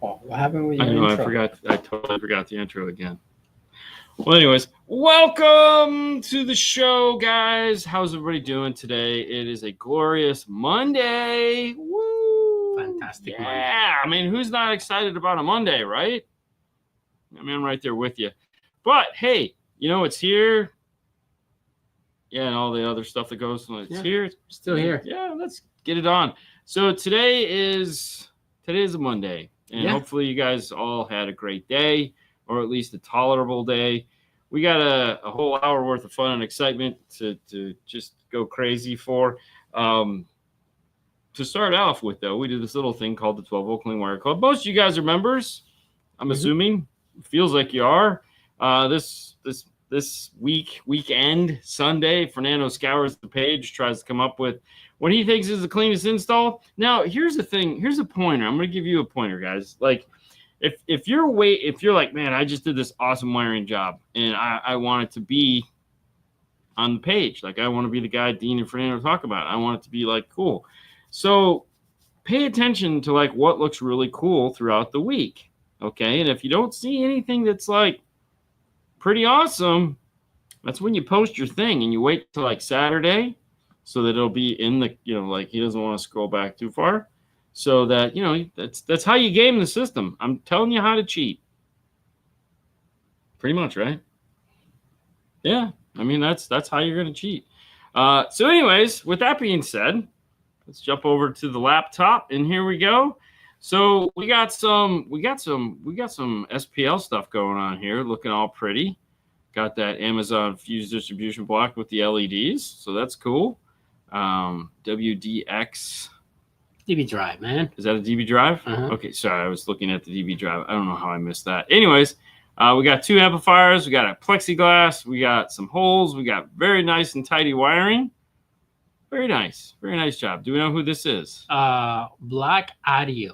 Oh, what happened with your I know, intro? I totally forgot the intro again. Well, anyways, welcome to the show, guys. How's everybody doing today? It is a glorious Monday. Woo! Fantastic yeah. Monday. I mean, who's not excited about a Monday, right? I mean, I'm right there with you. But, hey, it's here. Yeah, and all the other stuff that goes on. It's here. Still here. Yeah, let's get it on. So today is a Monday, and hopefully you guys all had a great day, or at least a tolerable day. We got a whole hour worth of fun and excitement to just go crazy for. To start off with, though, we did this little thing called the 12 Volt Clean Wire Club. Most of you guys are members, I'm assuming. It feels like you are. This weekend, Sunday, Fernando scours the page, tries to come up with what he thinks is the cleanest install. Now, here's the thing. Here's a pointer. I'm going to give you a pointer, guys. Like, if you're like, man, I just did this awesome wiring job, and I want it to be on the page. Like, I want to be the guy Dean and Fernando talk about. I want it to be, like, cool. So pay attention to, like, what looks really cool throughout the week, okay? And if you don't see anything that's, like, pretty awesome, that's when you post your thing, and you wait till like Saturday so that it'll be in the, like he doesn't want to scroll back too far, so that that's how you game the system. I'm telling you how to cheat, pretty much, right? Yeah, I mean that's how you're gonna cheat. So anyways, with that being said, let's jump over to the laptop, and here we go. So we got some SPL stuff going on here, looking all pretty. Got that Amazon Fuse distribution block with the LEDs, so that's cool. WDX DB drive, man. Is that a DB drive? Uh-huh. Okay, sorry, I was looking at the DB drive. I don't know how I missed that. Anyways, we got 2 amplifiers. We got a plexiglass. We got some holes. We got very nice and tidy wiring. Very nice job. Do we know who this is? Black Audio.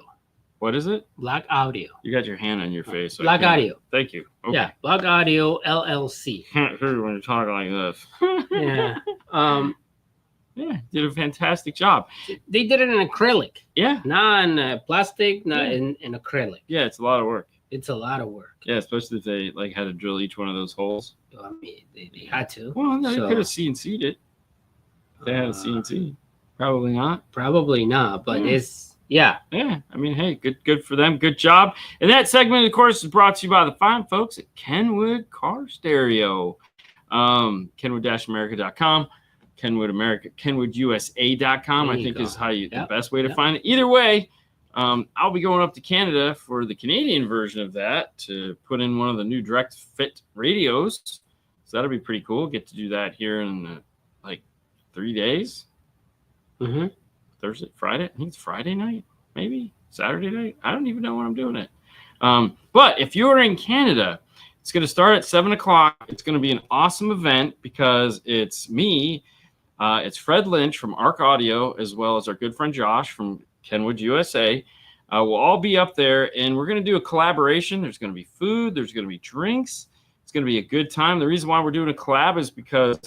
What is it? Black Audio. You got your hand on your face. So Black Audio. Thank you. Okay. Yeah, Black Audio LLC. Can't hear you when you're talking like this. Yeah. Yeah, did a fantastic job. They did it in acrylic. Yeah. Not in plastic, not in acrylic. Yeah, it's a lot of work. It's a lot of work. Yeah, especially if they like had to drill each one of those holes. I mean, they had to. Well, no, you could have CNC'd it. They had a CNC. Probably not. Probably not, but it's... Yeah. Yeah. I mean, hey, good for them. Good job. And that segment, of course, is brought to you by the fine folks at Kenwood Car Stereo. Kenwood-America.com. KenwoodUSA.com, I think is how the best way to find it. Either way, I'll be going up to Canada for the Canadian version of that to put in one of the new direct fit radios. So that'll be pretty cool. Get to do that here in like 3 days. Mm-hmm. Thursday, Friday. I think it's Friday night, maybe Saturday night. I don't even know when I'm doing it. But if you're in Canada, it's going to start at 7:00. It's going to be an awesome event because it's me. It's Fred Lynch from Arc Audio, as well as our good friend Josh from Kenwood USA. We'll all be up there, and we're going to do a collaboration. There's going to be food. There's going to be drinks. It's going to be a good time. The reason why we're doing a collab is because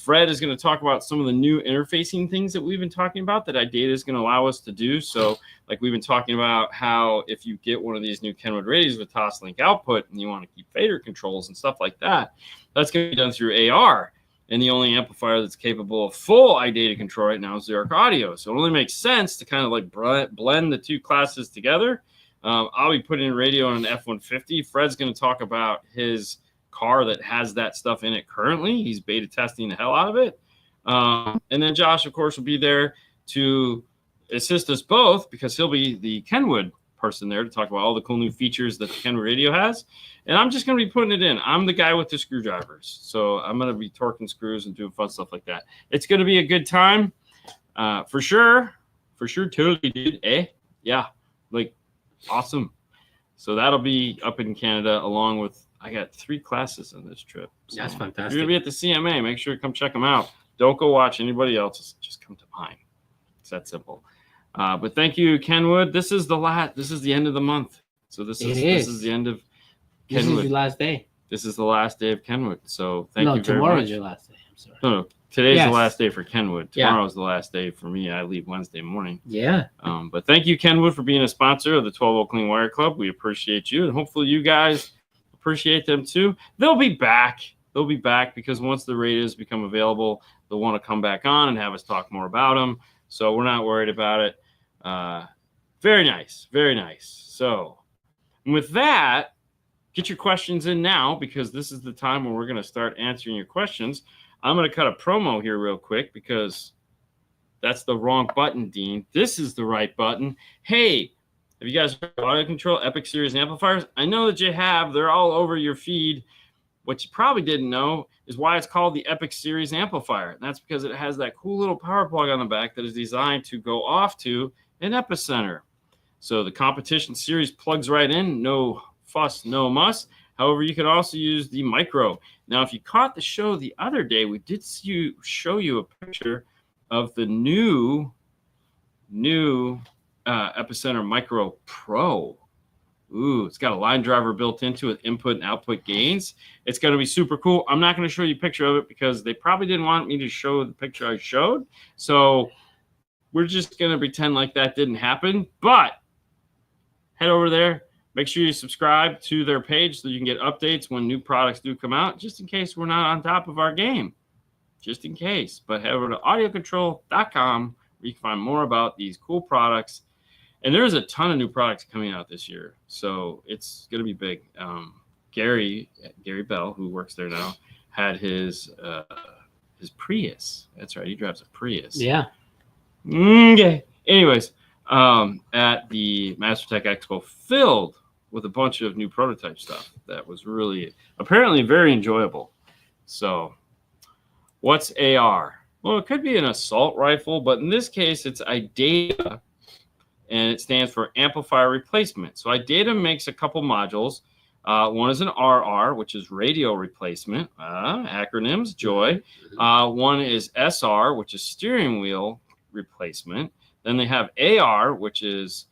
Fred is going to talk about some of the new interfacing things that we've been talking about that iData is going to allow us to do. So, like we've been talking about how if you get one of these new Kenwood radios with toslink output and you want to keep fader controls and stuff like that, that's going to be done through AR. And the only amplifier that's capable of full iData control right now is the Arc Audio. So it only makes sense to kind of like blend the two classes together. I'll be putting in radio on an F-150. Fred's going to talk about his car that has that stuff in it currently. He's beta testing the hell out of it. And then Josh, of course, will be there to assist us both because he'll be the Kenwood person there to talk about all the cool new features that the Kenwood radio has. And I'm just going to be putting it in. I'm the guy with the screwdrivers. So I'm going to be torquing screws and doing fun stuff like that. It's going to be a good time. For sure. For sure. Totally, dude. Yeah. Like, awesome. So that'll be up in Canada along with, I got 3 classes on this trip. So that's fantastic. If you're going to be at the CMA, make sure you come check them out. Don't go watch anybody else. Just come to mine. It's that simple. But thank you, Kenwood. This is the end of the month. So this is the end of Kenwood. This is your last day. This is the last day of Kenwood. So thank you very much. No, tomorrow is your last day. I'm sorry. No. Today's the Yes. last day for Kenwood. Yeah. Tomorrow's the last day for me. I leave Wednesday morning. Yeah. But thank you, Kenwood, for being a sponsor of the 12 Volt Clean Wire Club. We appreciate you, and hopefully you guys appreciate them too. They'll be back. They'll be back because once the radios become available, they'll want to come back on and have us talk more about them. So we're not worried about it. Very nice. Very nice. So with that, get your questions in now because this is the time when we're going to start answering your questions. I'm going to cut a promo here real quick because that's the wrong button, Dean. This is the right button. Hey, have you guys heard of Audio Control Epic Series amplifiers? I know that you have. They're all over your feed. What you probably didn't know is why it's called the Epic Series amplifier. And that's because it has that cool little power plug on the back that is designed to go off to an epicenter. So the competition series plugs right in. No fuss, no muss. However, you can also use the micro. Now, if you caught the show the other day, we did show you a picture of the new Epicenter Micro Pro. Ooh, it's got a line driver built into it, input and output gains. It's going to be super cool. I'm not going to show you a picture of it because they probably didn't want me to show the picture I showed. So we're just going to pretend like that didn't happen. But head over there. Make sure you subscribe to their page so you can get updates when new products do come out, just in case we're not on top of our game. Just in case. But head over to audiocontrol.com where you can find more about these cool products. And there's a ton of new products coming out this year. So it's going to be big. Gary Bell, who works there now, had his Prius. That's right. He drives a Prius. Yeah. Okay. Anyways, at the MasterTech Expo filled with a bunch of new prototype stuff that was really apparently very enjoyable. So what's AR? Well, it could be an assault rifle, but in this case, it's iData, and it stands for amplifier replacement. So iData makes a couple modules. One is an RR, which is radio replacement. Acronyms, joy. One is SR, which is steering wheel replacement. Then they have AR, which is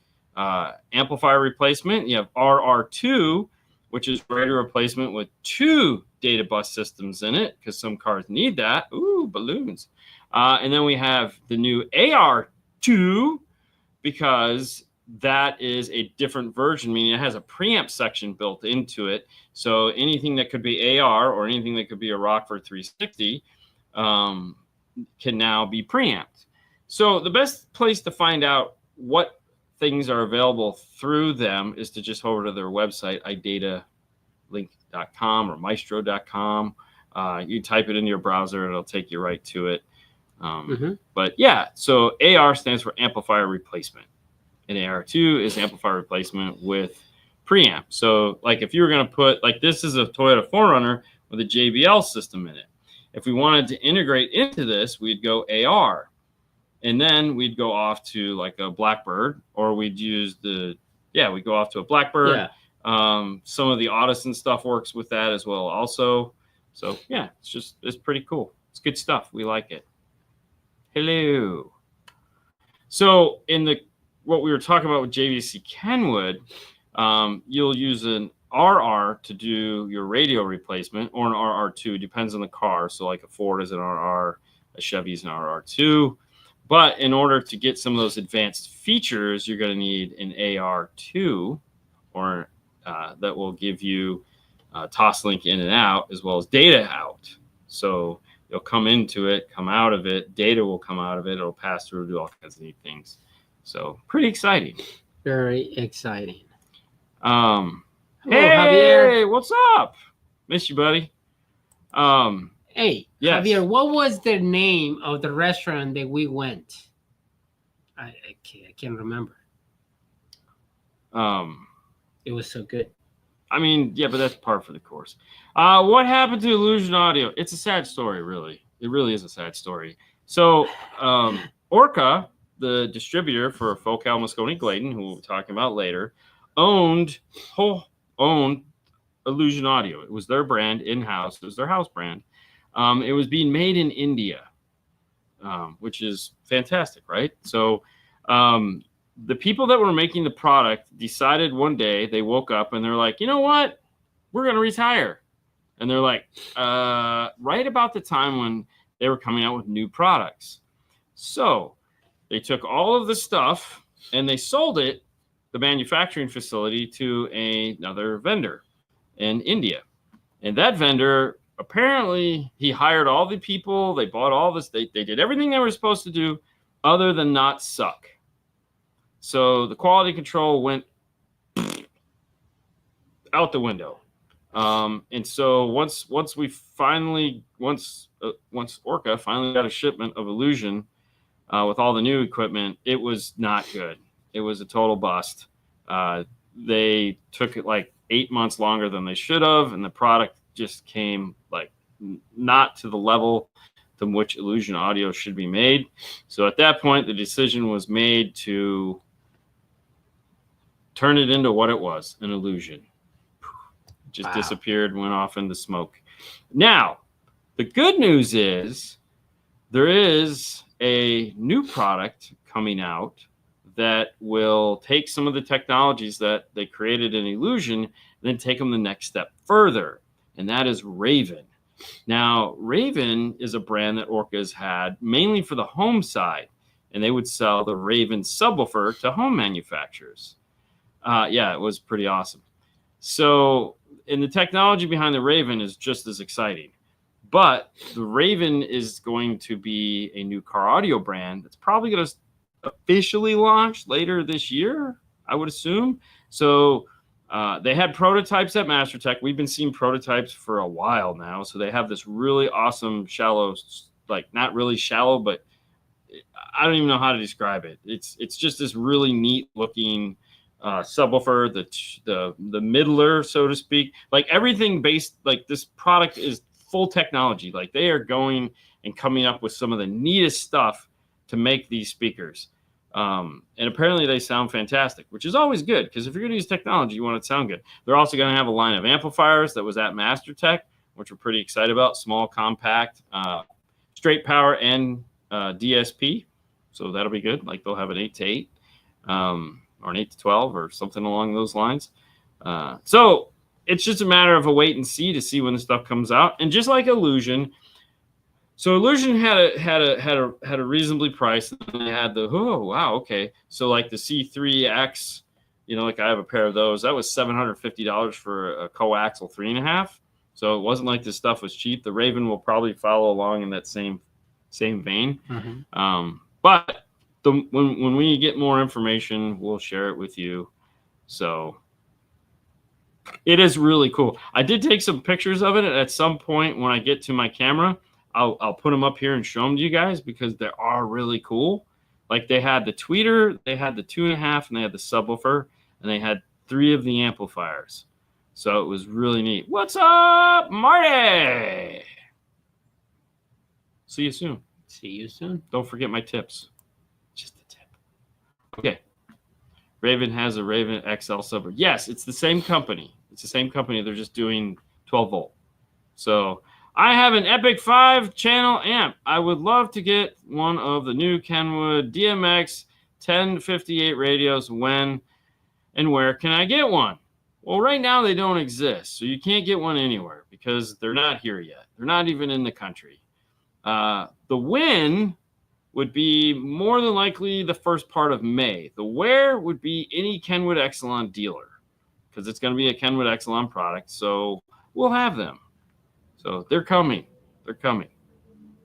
amplifier replacement. You have RR2, which is radio replacement with 2 data bus systems in it, because some cars need that. Ooh, balloons. And then we have the new AR2, because that is a different version, meaning it has a preamp section built into it. So anything that could be AR or anything that could be a Rockford 360 can now be preamped. So the best place to find out what things are available through them is to just over to their website, iDataLink.com or Maestro.com. You type it in your browser and it'll take you right to it. But yeah, so AR stands for amplifier replacement, and AR2 is amplifier replacement with preamp. So like if you were going to put, like this is a Toyota 4Runner with a JBL system in it. If we wanted to integrate into this, we'd go AR. And then we'd go off to like a Blackbird, or we'd use we'd go off to a Blackbird. Yeah. Some of the Audison stuff works with that as well also. So yeah, it's pretty cool. It's good stuff. We like it. Hello. So in what we were talking about with JVC Kenwood, you'll use an RR to do your radio replacement, or an RR2. It depends on the car. So like a Ford is an RR, a Chevy is an RR2. But in order to get some of those advanced features, you're going to need an AR2, or that will give you toslink in and out as well as data out. So you'll come into it, come out of it, data will come out of it, it'll pass through, do all kinds of neat things. So pretty exciting. Very exciting. Hello, Hello, hey, Javier. What's up? Miss you, buddy. Hey, yes. Javier, what was the name of the restaurant that we went? I can't remember. It was so good. I mean, yeah, but that's par for the course. What happened to Illusion Audio? It's a sad story, really. It really is a sad story. So, Orca, the distributor for Focal, Moscone, Gladen, who we'll be talking about later, owned Illusion Audio. It was their brand in-house. It was their house brand. It was being made in India, which is fantastic, right? So the people that were making the product decided one day, they woke up and they're like, you know what? We're going to retire. And they're like, right about the time when they were coming out with new products. So they took all of the stuff and they sold it, the manufacturing facility, to another vendor in India. And that vendor, apparently, he hired all the people. They bought all this. They did everything they were supposed to do other than not suck. So the quality control went out the window. And so once Orca finally got a shipment of Illusion with all the new equipment, it was not good. It was a total bust. They took it like 8 months longer than they should have, and the product just came like not to the level to which Illusion audio should be made. So at that point, the decision was made to turn it into what it was, an Illusion. Just disappeared, went off into smoke. Now, the good news is there is a new product coming out that will take some of the technologies that they created in Illusion and then take them the next step further, and that is Raven. Now, Raven is a brand that Orca has had mainly for the home side, and they would sell the Raven subwoofer to home manufacturers. Yeah, it was pretty awesome. So, and the technology behind the Raven is just as exciting. But the Raven is going to be a new car audio brand that's probably going to officially launch later this year, I would assume. So they had prototypes at MasterTech. We've been seeing prototypes for a while now. So they have this really awesome shallow, like not really shallow, but I don't even know how to describe it. It's just this really neat looking subwoofer, the middler, so to speak. Like everything based, like this product is full technology. Like they are going and coming up with some of the neatest stuff to make these speakers. And apparently they sound fantastic, which is always good because if you're going to use technology, you want it to sound good. They're also going to have a line of amplifiers that was at MasterTech, which we're pretty excited about. Small, compact, straight power, and DSP. So that'll be good. Like they'll have an 8-to-8 or an 8-to-12 or something along those lines. So it's just a matter of a wait and see to see when the stuff comes out. And just like Illusion, so Illusion had a reasonably priced, and they had the okay. So like the C3X, like I have a pair of those. That was $750 for a coaxial 3.5. So it wasn't like this stuff was cheap. The Raven will probably follow along in that same vein. Mm-hmm. But when we get more information, we'll share it with you. So it is really cool. I did take some pictures of it. At some point when I get to my camera, I'll put them up here and show them to you guys because they are really cool. Like they had the tweeter, they had the 2.5, and they had the subwoofer, and they had 3 of the amplifiers. So it was really neat. What's up, Marty? See you soon. See you soon. Don't forget my tips. Just a tip. Okay. Raven has a Raven XL subwoofer. Yes, it's the same company. It's the same company. They're just doing 12 volt. So I have an Epic 5-channel amp. I would love to get one of the new Kenwood DMX 1058 radios. When and where can I get one? Well, right now they don't exist, so you can't get one anywhere because they're not here yet. They're not even in the country. The when would be more than likely the first part of May. The where would be any Kenwood Exelon dealer because it's going to be a Kenwood Exelon product, so we'll have them. So they're coming. They're coming.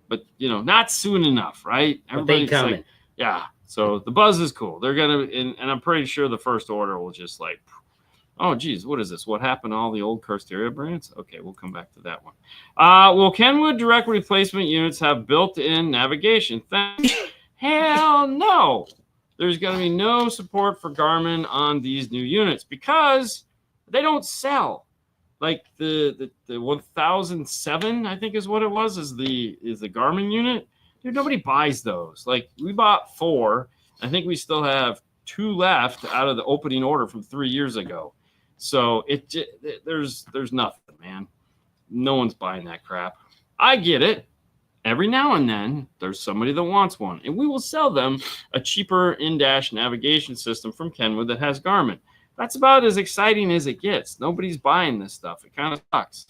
But, not soon enough, right? Everybody's coming. Like, yeah. So the buzz is cool. They're going to, and I'm pretty sure the first order will just like, oh, geez, what is this? What happened to all the old Carsteria brands? Okay, we'll come back to that one. Will Kenwood direct replacement units have built-in navigation? Hell no. There's going to be no support for Garmin on these new units because they don't sell. Like the 1007, I think is what it was, is the Garmin unit. Dude, nobody buys those. Like we bought 4. I think we still have 2 left out of the opening order from 3 years ago. So there's nothing, man. No one's buying that crap. I get it. Every now and then there's somebody that wants one, and we will sell them a cheaper in-dash navigation system from Kenwood that has Garmin. That's about as exciting as it gets. Nobody's buying this stuff. It kind of sucks.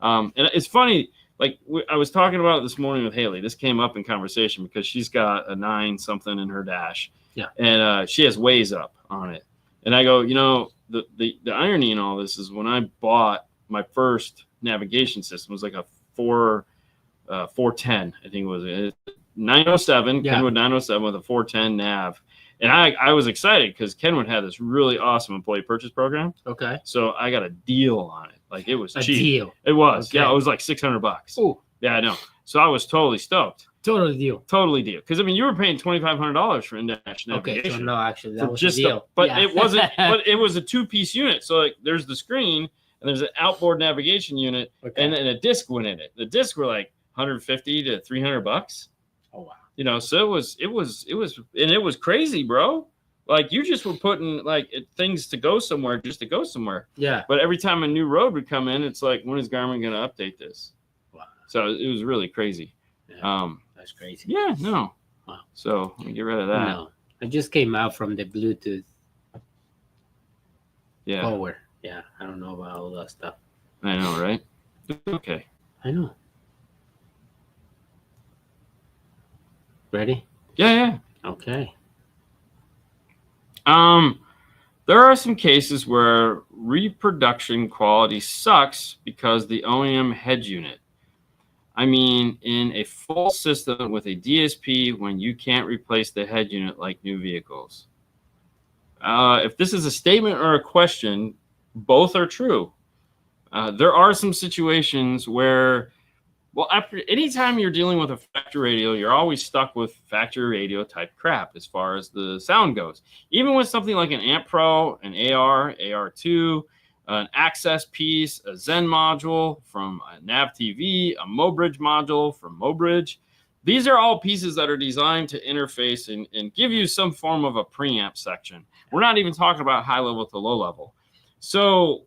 And it's funny. like I was talking about it this morning with Haley. This came up in conversation because she's got a 9 something in her dash. Yeah. And she has Waze up on it. And I go, the irony in all this is when I bought my first navigation system, it was like a 410, I think it was 907, Yeah. Kenwood 907 with a 410 nav. And I was excited because Kenwood had this really awesome employee purchase program. Okay. So I got a deal on it. Like it was cheap. Deal. It was. Okay. Yeah, it was like $600. Oh, Yeah, I know. So I was totally stoked. totally deal. Totally deal. Because I mean, you were paying $2,500 for in-dash navigation. Okay, so no, actually, that was just a deal. but Yeah. it wasn't. But it was a 2-piece unit. So like, there's the screen and there's an outboard navigation unit, Okay. and then a disc went in it. The disc were like $150 to $300. Oh wow. So it was crazy, bro. Like you just were putting like things to go somewhere just to go somewhere. Yeah. But every time a new road would come in, it's like, when is Garmin going to update this? Wow. So it was really crazy. Yeah, that's crazy. Yeah, no. Wow. So let me get rid of that. No, I just came out from the Bluetooth Yeah, forward. Yeah, I don't know about all that stuff. I know, right? Okay. I know. Ready? Yeah. Okay. There are some cases where reproduction quality sucks because the OEM head unit. I mean, in a full system with a DSP when you can't replace the head unit like new vehicles. If this is a statement or a question, both are true. There are some situations where, well, anytime you're dealing with a factory radio, you're always stuck with factory radio type crap as far as the sound goes. Even with something like an Amp Pro, an AR2, an access piece, a Zen module from Nav TV, a Mobridge module from Mobridge. These are all pieces that are designed to interface and give you some form of a preamp section. We're not even talking about high level to low level. So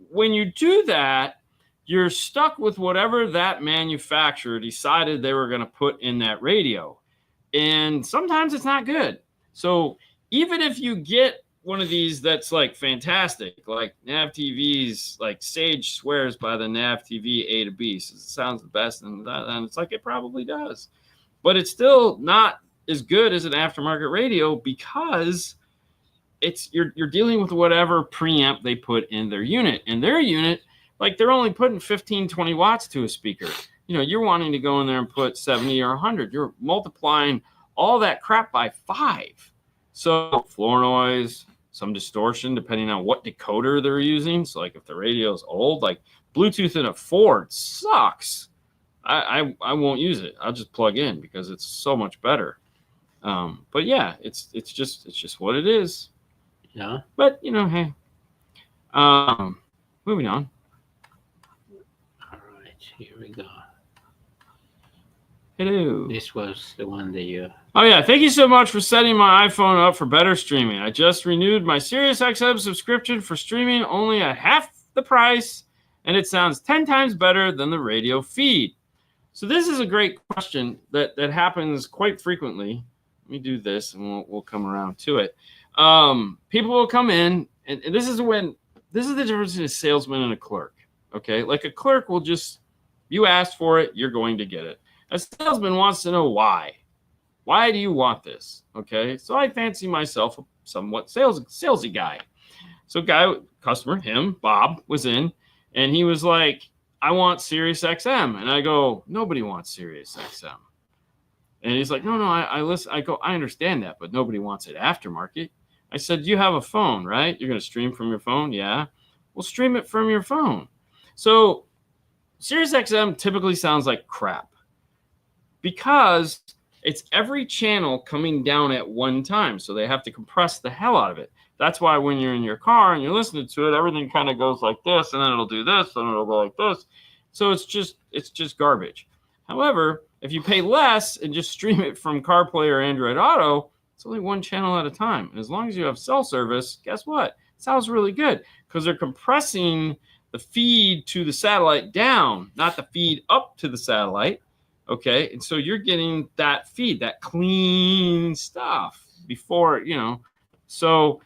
when you do that, you're stuck with whatever that manufacturer decided they were going to put in that radio. And sometimes it's not good. So even if you get one of these that's like fantastic, like Nav TV's, like Sage swears by the Nav TV A to B, so it sounds the best, and it's like it probably does. But it's still not as good as an aftermarket radio because you're dealing with whatever preamp they put in their unit. And their unit, like they're only putting 15, 20 watts to a speaker. You're wanting to go in there and put 70 or 100. You're multiplying all that crap by 5. So floor noise, some distortion, depending on what decoder they're using. So like if the radio is old, like Bluetooth in a Ford sucks. I won't use it. I'll just plug in because it's so much better. But yeah, it's just what it is. Yeah. But hey. Moving on. All right, here we go. Hello. This was the one that you... Oh, yeah. Thank you so much for setting my iPhone up for better streaming. I just renewed my SiriusXM subscription for streaming only at half the price, and it sounds 10 times better than the radio feed. So this is a great question that happens quite frequently. Let me do this, and we'll come around to it. People will come in, and this is the difference between a salesman and a clerk. Okay? Like a clerk will just, you asked for it, you're going to get it. A salesman wants to know why. Why do you want this? Okay, so I fancy myself a somewhat salesy guy. So customer, him, Bob, was in, and he was like, I want SiriusXM. And I go, nobody wants SiriusXM. And he's like, no, I listen. I go, I understand that, but nobody wants it aftermarket. I said, you have a phone, right? You're going to stream from your phone? Yeah. Well, stream it from your phone. So SiriusXM typically sounds like crap because it's every channel coming down at one time. So they have to compress the hell out of it. That's why when you're in your car and you're listening to it, everything kind of goes like this, and then it'll do this, and it'll go like this. So it's just garbage. However, if you pay less and just stream it from CarPlay or Android Auto, it's only one channel at a time. And as long as you have cell service, guess what? It sounds really good because they're compressing the feed to the satellite down, not the feed up to the satellite. Okay, and so you're getting that feed, that clean stuff before, So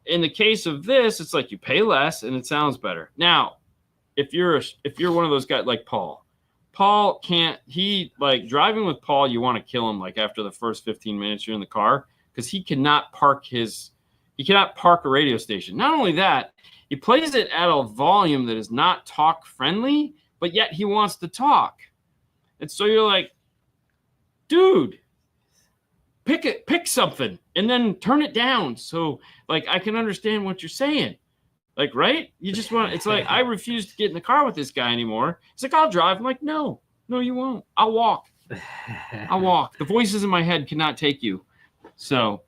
in the case of this, it's like you pay less and it sounds better. Now, if you're one of those guys like Paul Paul can't. He like driving with Paul. You want to kill him like after the first 15 minutes you're in the car because he cannot park a radio station. Not only that, he plays it at a volume that is not talk friendly, but yet he wants to talk. And so you're like, dude, pick something and then turn it down so like I can understand what you're saying. Like, right? You just want, it's like, I refuse to get in the car with this guy anymore. He's like, I'll drive. I'm like, no, you won't. I'll walk. The voices in my head cannot take you. So,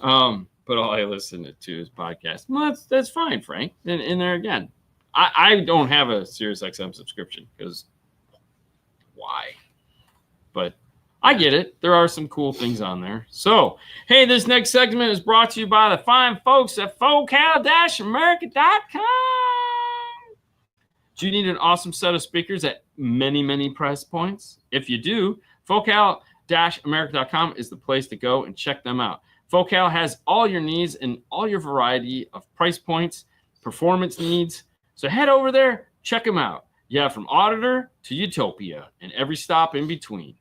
but all I listen to is podcasts. Well, that's fine, Frank. And there again, I don't have a SiriusXM subscription because why? But I get it. There are some cool things on there. So, hey, this next segment is brought to you by the fine folks at focal-america.com. Do you need an awesome set of speakers at many, many price points? If you do, focal-america.com is the place to go and check them out. Focal has all your needs and all your variety of price points, performance needs. So head over there, check them out. You have from Auditor to Utopia and every stop in between.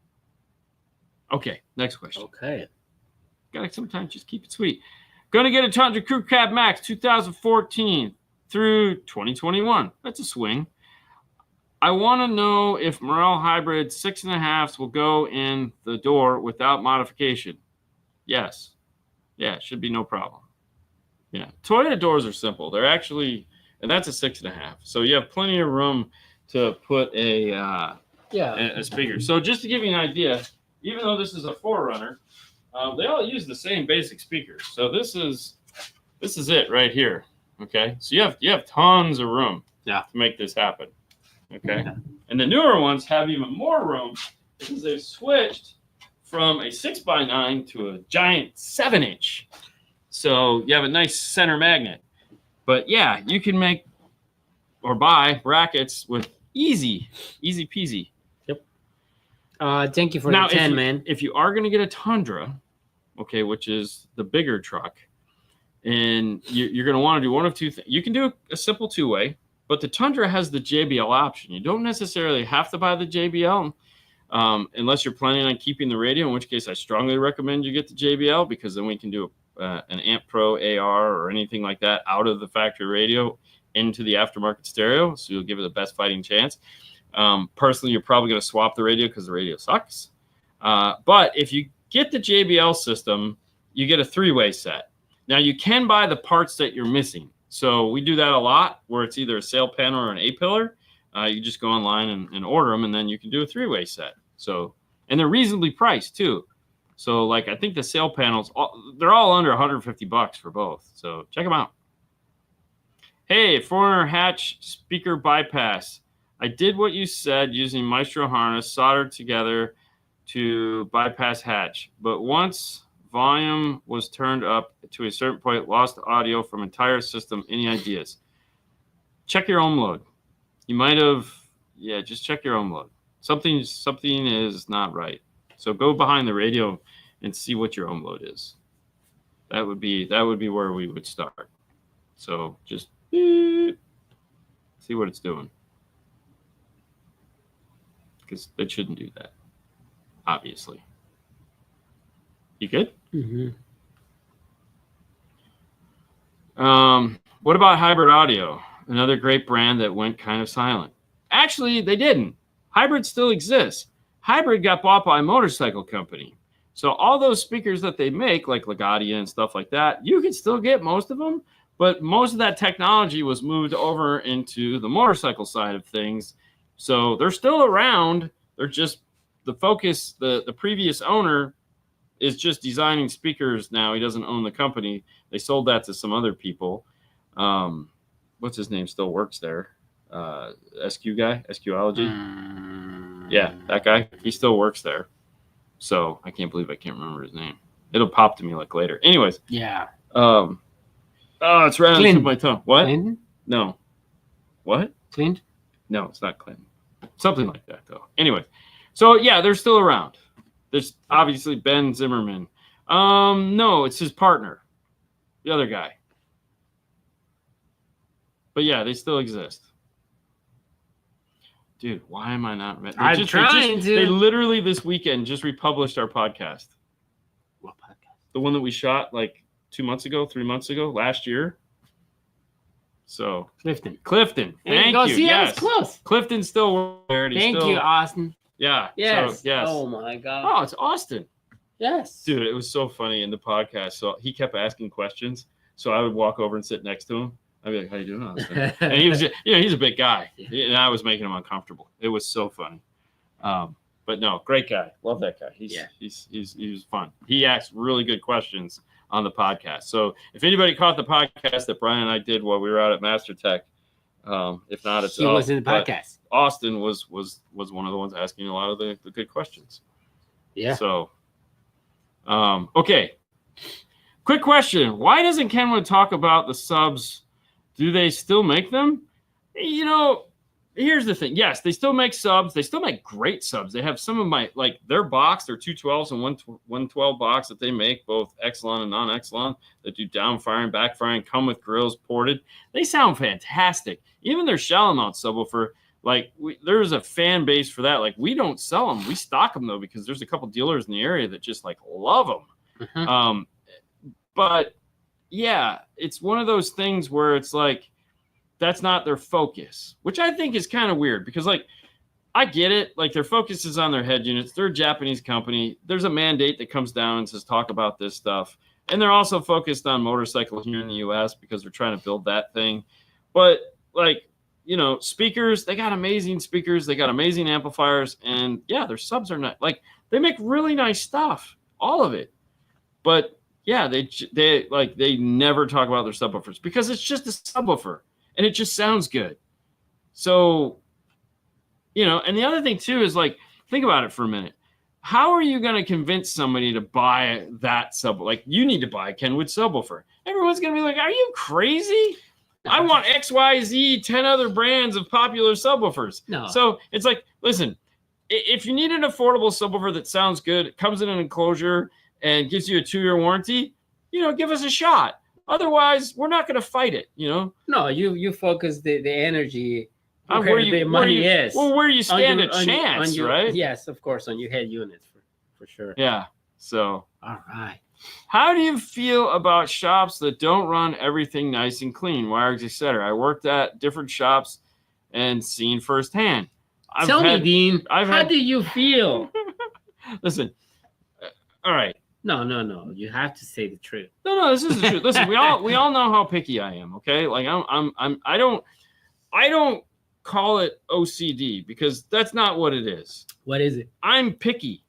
Okay, next question. Okay. Gotta sometimes just keep it sweet. Gonna get a Tundra Crew Cab Max 2014 through 2021. That's a swing. I want to know if Morel Hybrid 6.5s will go in the door without modification. Yes. Yeah, should be no problem. Yeah, Toyota doors are simple. They're actually, and that's a 6.5. So you have plenty of room to put a speaker. So just to give you an idea, even though this is a 4Runner, they all use the same basic speakers. So this is it right here. Okay, so you have tons of room to make this happen. Okay, and the newer ones have even more room because they've switched from a 6x9 to a giant 7-inch. So you have a nice center magnet. But yeah, you can make or buy brackets with easy peasy. Thank you for now, the 10, man. If you are going to get a Tundra, okay, which is the bigger truck, and you're going to want to do one of two things. You can do a simple two-way, but the Tundra has the JBL option. You don't necessarily have to buy the JBL unless you're planning on keeping the radio, in which case I strongly recommend you get the JBL because then we can do an Amp Pro AR or anything like that out of the factory radio into the aftermarket stereo, so you'll give it the best fighting chance. Personally, you're probably going to swap the radio because the radio sucks. But if you get the JBL system, you get a 3-way set. Now, you can buy the parts that you're missing. So we do that a lot where it's either a sail panel or an A-pillar. You just go online and order them, and then you can do a 3-way set. So, and they're reasonably priced, too. So, like, I think the sail panels, they're all under $150 for both. So check them out. Hey, 400 hatch speaker bypass. I did what you said using Maestro harness soldered together to bypass hatch, but once volume was turned up to a certain point, lost audio from entire system. Any ideas? Check your ohm load. You might have, just check your ohm load. Something is not right. So go behind the radio and see what your ohm load is. That would be where we would start. So just see what it's doing. Because it shouldn't do that, obviously. You good? Mm-hmm. What about Hybrid Audio? Another great brand that went kind of silent. Actually, they didn't. Hybrid still exists. Hybrid got bought by a motorcycle company. So all those speakers that they make, like Legadia and stuff like that, you can still get most of them, but most of that technology was moved over into the motorcycle side of things. So they're still around. They're just the focus, the previous owner is just designing speakers now. He doesn't own the company. They sold that to some other people. What's his name? Still works there. SQ guy, SQology. Yeah, that guy. He still works there. So I can't believe I can't remember his name. It'll pop to me like later. Anyways. Yeah. It's right on the tip of my tongue. What? Clinton? No. What? Clint? No, it's not Clinton. Something like that, though. Anyway, so yeah, they're still around. There's obviously Ben Zimmerman. No, it's his partner, the other guy. But yeah, they still exist. Dude, why am I not? I'm trying to. They literally this weekend just republished our podcast. What podcast? The one that we shot like 3 months ago, last year. So Clifton. Thank you. See, yes. I was close. Clifton's still there. Thank you, Austin. Yeah. Yes. So, yes. Oh my God. Oh, it's Austin. Yes. Dude, it was so funny in the podcast. So he kept asking questions. So I would walk over and sit next to him. I'd be like, "How you doing, Austin?" And he was, he's a big guy, and I was making him uncomfortable. It was so funny. But no, great guy. Love that guy. He was fun. He asked really good questions on the podcast. So if anybody caught the podcast that Brian and I did while we were out at MasterTech, if not, it's he was in the podcast. Austin was one of the ones asking a lot of the good questions. Yeah. So, okay. Quick question: why doesn't Kenwood talk about the subs? Do they still make them? Here's the thing. Yes, they still make subs. They still make great subs. They have some of my, like their box, their 212s and 112 box that they make, both Exelon and non-Exelon, that do down firing, back firing, come with grills ported. They sound fantastic. Even their shallow mount subwoofer, like there's a fan base for that. Like we don't sell them. We stock them though, because there's a couple dealers in the area that just like love them. Mm-hmm. But yeah, it's one of those things where it's like, that's not their focus, which I think is kind of weird because, like, I get it. Like, their focus is on their head units. They're a Japanese company. There's a mandate that comes down and says, talk about this stuff. And they're also focused on motorcycles here in the U.S. because they're trying to build that thing. But, like, speakers, they got amazing speakers. They got amazing amplifiers. And, yeah, their subs are not, like, they make really nice stuff, all of it. But, yeah, they never talk about their subwoofers because it's just a subwoofer. And it just sounds good. So, and the other thing too is like, think about it for a minute. How are you going to convince somebody to buy that sub? Like, you need to buy a Kenwood subwoofer. Everyone's going to be like, are you crazy? I want XYZ 10 other brands of popular subwoofers. No. So it's like, listen, if you need an affordable subwoofer that sounds good, comes in an enclosure and gives you a 2-year warranty, give us a shot. Otherwise, we're not going to fight it, No, you focus the energy on where the money is. Well, where you stand a chance, right? Yes, of course, on your head units for sure. Yeah. So. All right. How do you feel about shops that don't run everything nice and clean, wires, etc.? I worked at different shops and seen firsthand. Tell me, Dean. How do you feel? Listen. All right. No. You have to say the truth. No. This is the truth. Listen, we all know how picky I am. Okay, like I don't call it OCD because that's not what it is. What is it? I'm picky,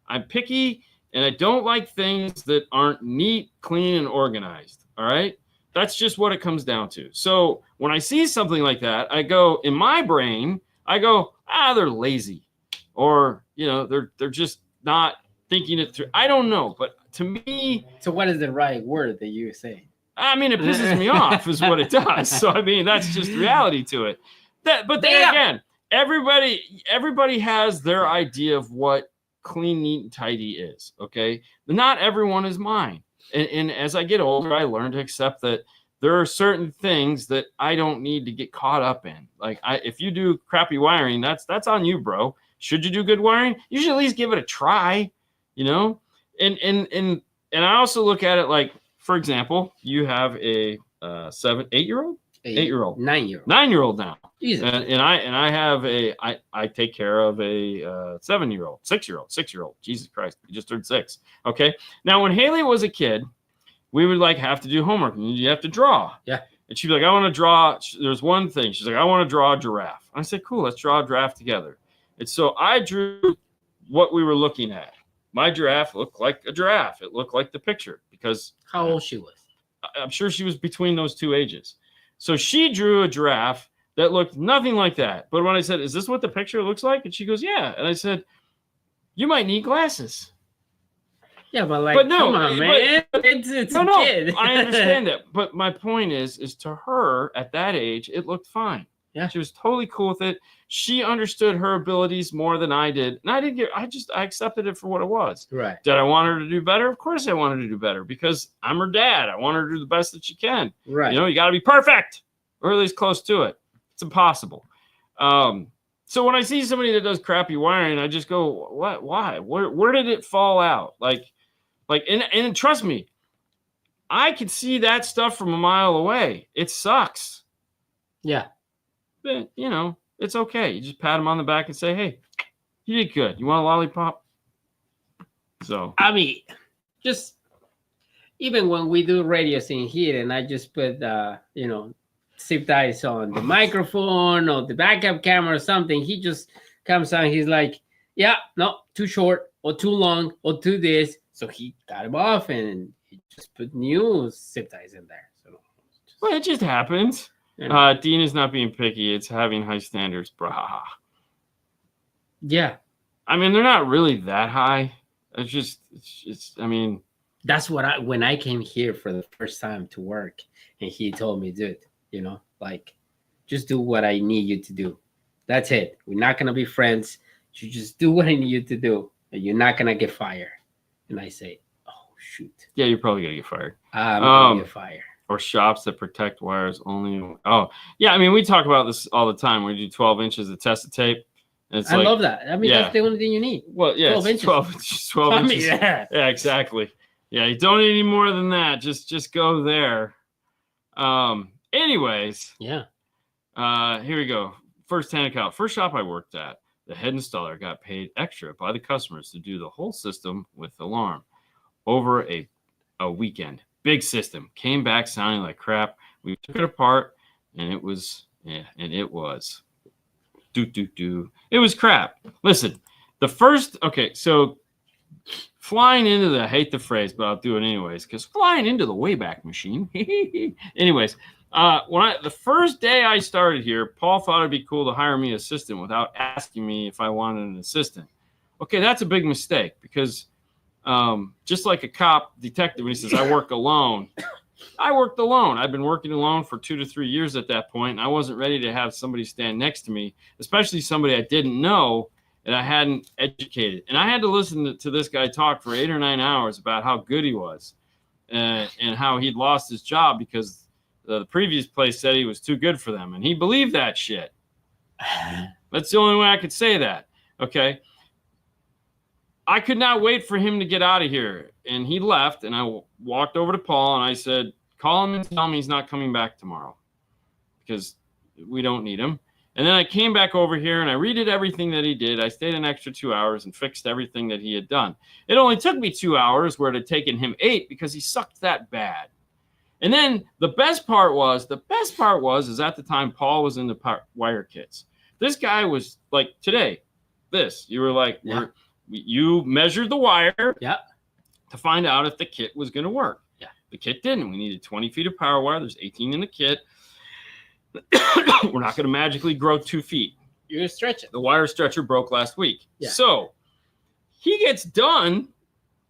and I don't like things that aren't neat, clean, and organized. All right, that's just what it comes down to. So when I see something like that, I go in my brain. I go, they're lazy, or they're just not thinking it through. I don't know, but to me, so what is the right word that you say? I mean, it pisses me off is what it does. So I mean, that's just reality to it. But then again, everybody has their idea of what clean, neat, and tidy is. Okay, not everyone is mine. And as I get older, I learn to accept that there are certain things that I don't need to get caught up in. Like if you do crappy wiring, that's on you, bro. Should you do good wiring? You should at least give it a try. And I also look at it like, for example, you have a 8-year-old, 9-year-old now. Jesus. And I have I take care of a 7-year-old, 6-year-old. Jesus Christ, he just turned 6. Okay. Now, when Haley was a kid, we would have to do homework and you have to draw. Yeah. And she'd be like, I want to draw. There's one thing. She's like, I want to draw a giraffe. I said, cool, let's draw a giraffe together. And so I drew what we were looking at. My giraffe looked like a giraffe. It looked like the picture because how old she was. I'm sure she was between those two ages. So she drew a giraffe that looked nothing like that. But when I said, is this what the picture looks like? And she goes, yeah. And I said, you might need glasses. Yeah, but no, come on, man. It's a kid. I understand that. But my point is to her at that age, it looked fine. Yeah. She was totally cool with it. She understood her abilities more than I did. And I accepted it for what it was. Right. Did I want her to do better? Of course I wanted her to do better because I'm her dad. I want her to do the best that she can. Right. You got to be perfect or at least close to it. It's impossible. So when I see somebody that does crappy wiring, I just go, what? Why? Where did it fall out? And trust me, I could see that stuff from a mile away. It sucks. Yeah. But, it's okay. You just pat them on the back and say, hey, you did good. You want a lollipop? So. I mean, just even when we do radios in here and I just put, zip ties on the microphone or the backup camera or something, he just comes out. He's like, yeah, no, too short or too long or too this. So he got him off and he just put new zip ties in there. So well, it just happens. Dean is not being picky. It's having high standards, brah. Yeah. I mean, they're not really that high. I mean. That's what when I came here for the first time to work and he told me, dude, just do what I need you to do. That's it. We're not going to be friends. You just do what I need you to do and you're not going to get fired. And I say, oh, shoot. Yeah, you're probably going to get fired. I'm going to get fired. Or shops that protect wires only. Oh, yeah. I mean, we talk about this all the time. We do 12 inches of tested tape. And I love that. I mean, that's the only thing you need. Well, yeah, 12 inches. 12 inches. Yeah, exactly. Yeah, you don't need any more than that. Just go there. Anyways. Yeah. Here we go. First hand account. First shop I worked at, the head installer got paid extra by the customers to do the whole system with alarm over a weekend. Big system. Came back sounding like crap. We took it apart, and it was It was crap. Listen, so flying into I hate the phrase, but I'll do it anyways, because flying into the Wayback Machine. Anyways, the first day I started here, Paul thought it'd be cool to hire me an assistant without asking me if I wanted an assistant. Okay, that's a big mistake because just like a cop detective, when he says, I work alone, I worked alone. I've been working alone for 2 to 3 years at that point, and I wasn't ready to have somebody stand next to me, especially somebody I didn't know and I hadn't educated. And I had to listen to this guy talk for 8 or 9 hours about how good he was and how he'd lost his job because the previous place said he was too good for them. And he believed that shit. That's the only way I could say that. Okay. I could not wait for him to get out of here. And he left, and I walked over to Paul, and I said, call him and tell him he's not coming back tomorrow because we don't need him. And then I came back over here, and I redid everything that he did. I stayed an extra 2 hours and fixed everything that he had done. It only took me 2 hours where it had taken him 8 because he sucked that bad. And then the best part was is at the time Paul was in the wire kits. This guy was like today, you were like, you measured the wire to find out if the kit was going to work. Yeah. The kit didn't. We needed 20 feet of power wire. There's 18 in the kit. We're not going to magically grow 2 feet. You're going to stretch it. The wire stretcher broke last week. Yeah. So he gets done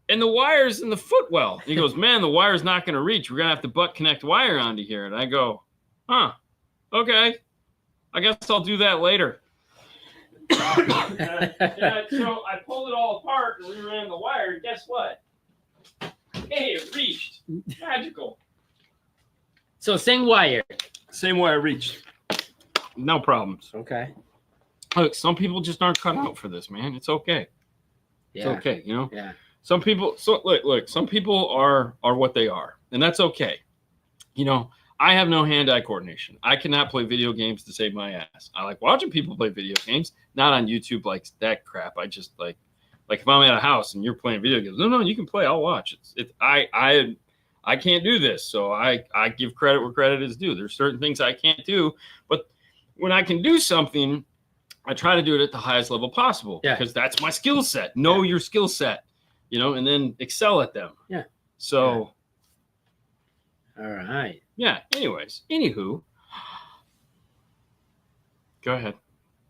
and the wire's in the footwell. He goes, man, the wire's not going to reach. We're going to have to butt connect wire onto here. And I go, okay. I guess I'll do that later. So I pulled it all apart and reran the wire. And guess what? Hey, it reached. Magical. So same wire. Same wire reached. No problems. Okay. Look, some people just aren't cut out for this, man. It's okay. Yeah. It's okay, Yeah. Some people. So look. Some people are what they are, and that's okay. I have no hand-eye coordination. I cannot play video games to save my ass. I like watching people play video games, not on YouTube like that crap. I just like if I'm at a house and you're playing video games, no, you can play. I'll watch. I can't do this, so I give credit where credit is due. There's certain things I can't do, but when I can do something, I try to do it at the highest level possible because that's my skill set. Know your skill set, and then excel at them. Yeah. So. Yeah. All right. Yeah. Anywho. Go ahead.